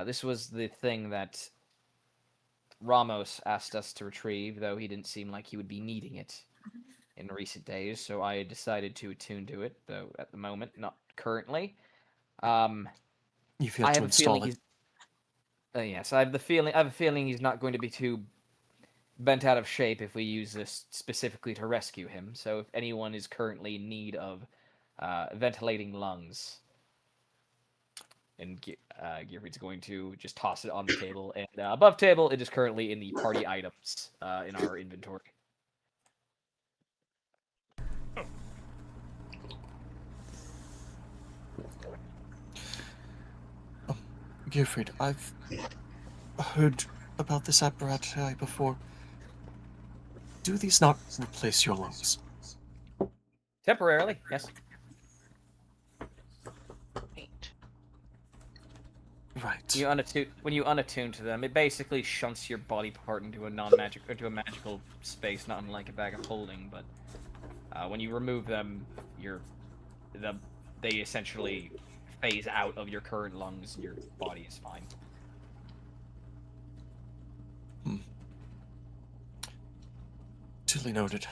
This was the thing that Ramos asked us to retrieve, though he didn't seem like he would be needing it in recent days, so I decided to attune to it, though at the moment, not currently. You've yet to install it. Yes, I have a feeling he's not going to be too bent out of shape if we use this specifically to rescue him. So if anyone is currently in need of ventilating lungs, and Gearfried's going to just toss it on the table, and above table, it is currently in the party items in our inventory. Gearfried, I've heard about this apparatus before. Do these not replace your lungs? Temporarily, yes. Right. When you unattune to them, it basically shunts your body part into a magical space, not unlike a bag of holding. But when you remove them, they essentially phase out of your current lungs, and your body is fine. Duly noted.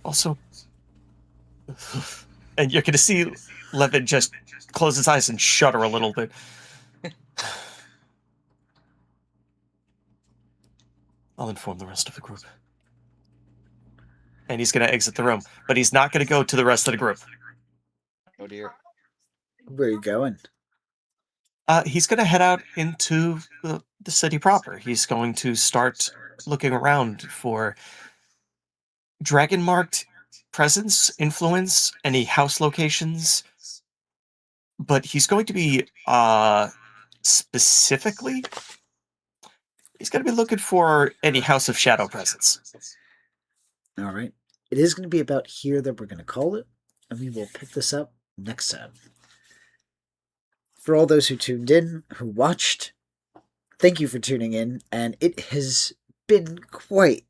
Also, And you're going to see Levin just close his eyes and shudder a little bit. I'll inform the rest of the group. And he's going to exit the room, but he's not going to go to the rest of the group. Oh dear. Where are you going? He's going to head out into the city proper. He's going to start looking around for dragon marked presence, influence, any house locations. But he's going to be specifically, he's going to be looking for any House of Shadow presence. All right. It is going to be about here that we're going to call it, and we will pick this up next time. For all those who tuned in, who watched, thank you for tuning in, and it has been quite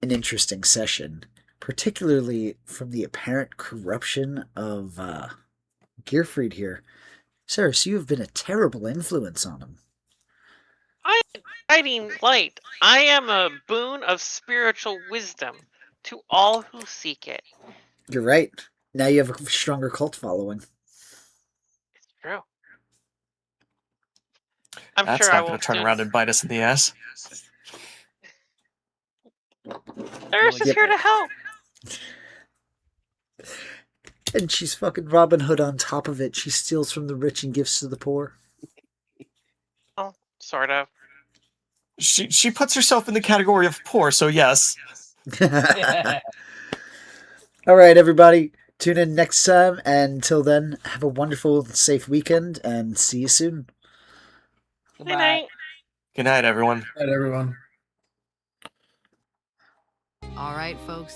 an interesting session, particularly from the apparent corruption of Gearfried here. Ceres, you have been a terrible influence on him. I am guiding light. I am a boon of spiritual wisdom to all who seek it. You're right. Now you have a stronger cult following. It's true. I'm That's sure not I going will to turn soon- around and bite us in the ass. Eris is here to help. And she's fucking Robin Hood on top of it. She steals from the rich and gives to the poor. Oh, sort of. She puts herself in the category of poor, so yes. All right, everybody. Tune in next time. And until then, have a wonderful, safe weekend and see you soon. Good night. Good night, everyone. All right, everyone. All right, folks.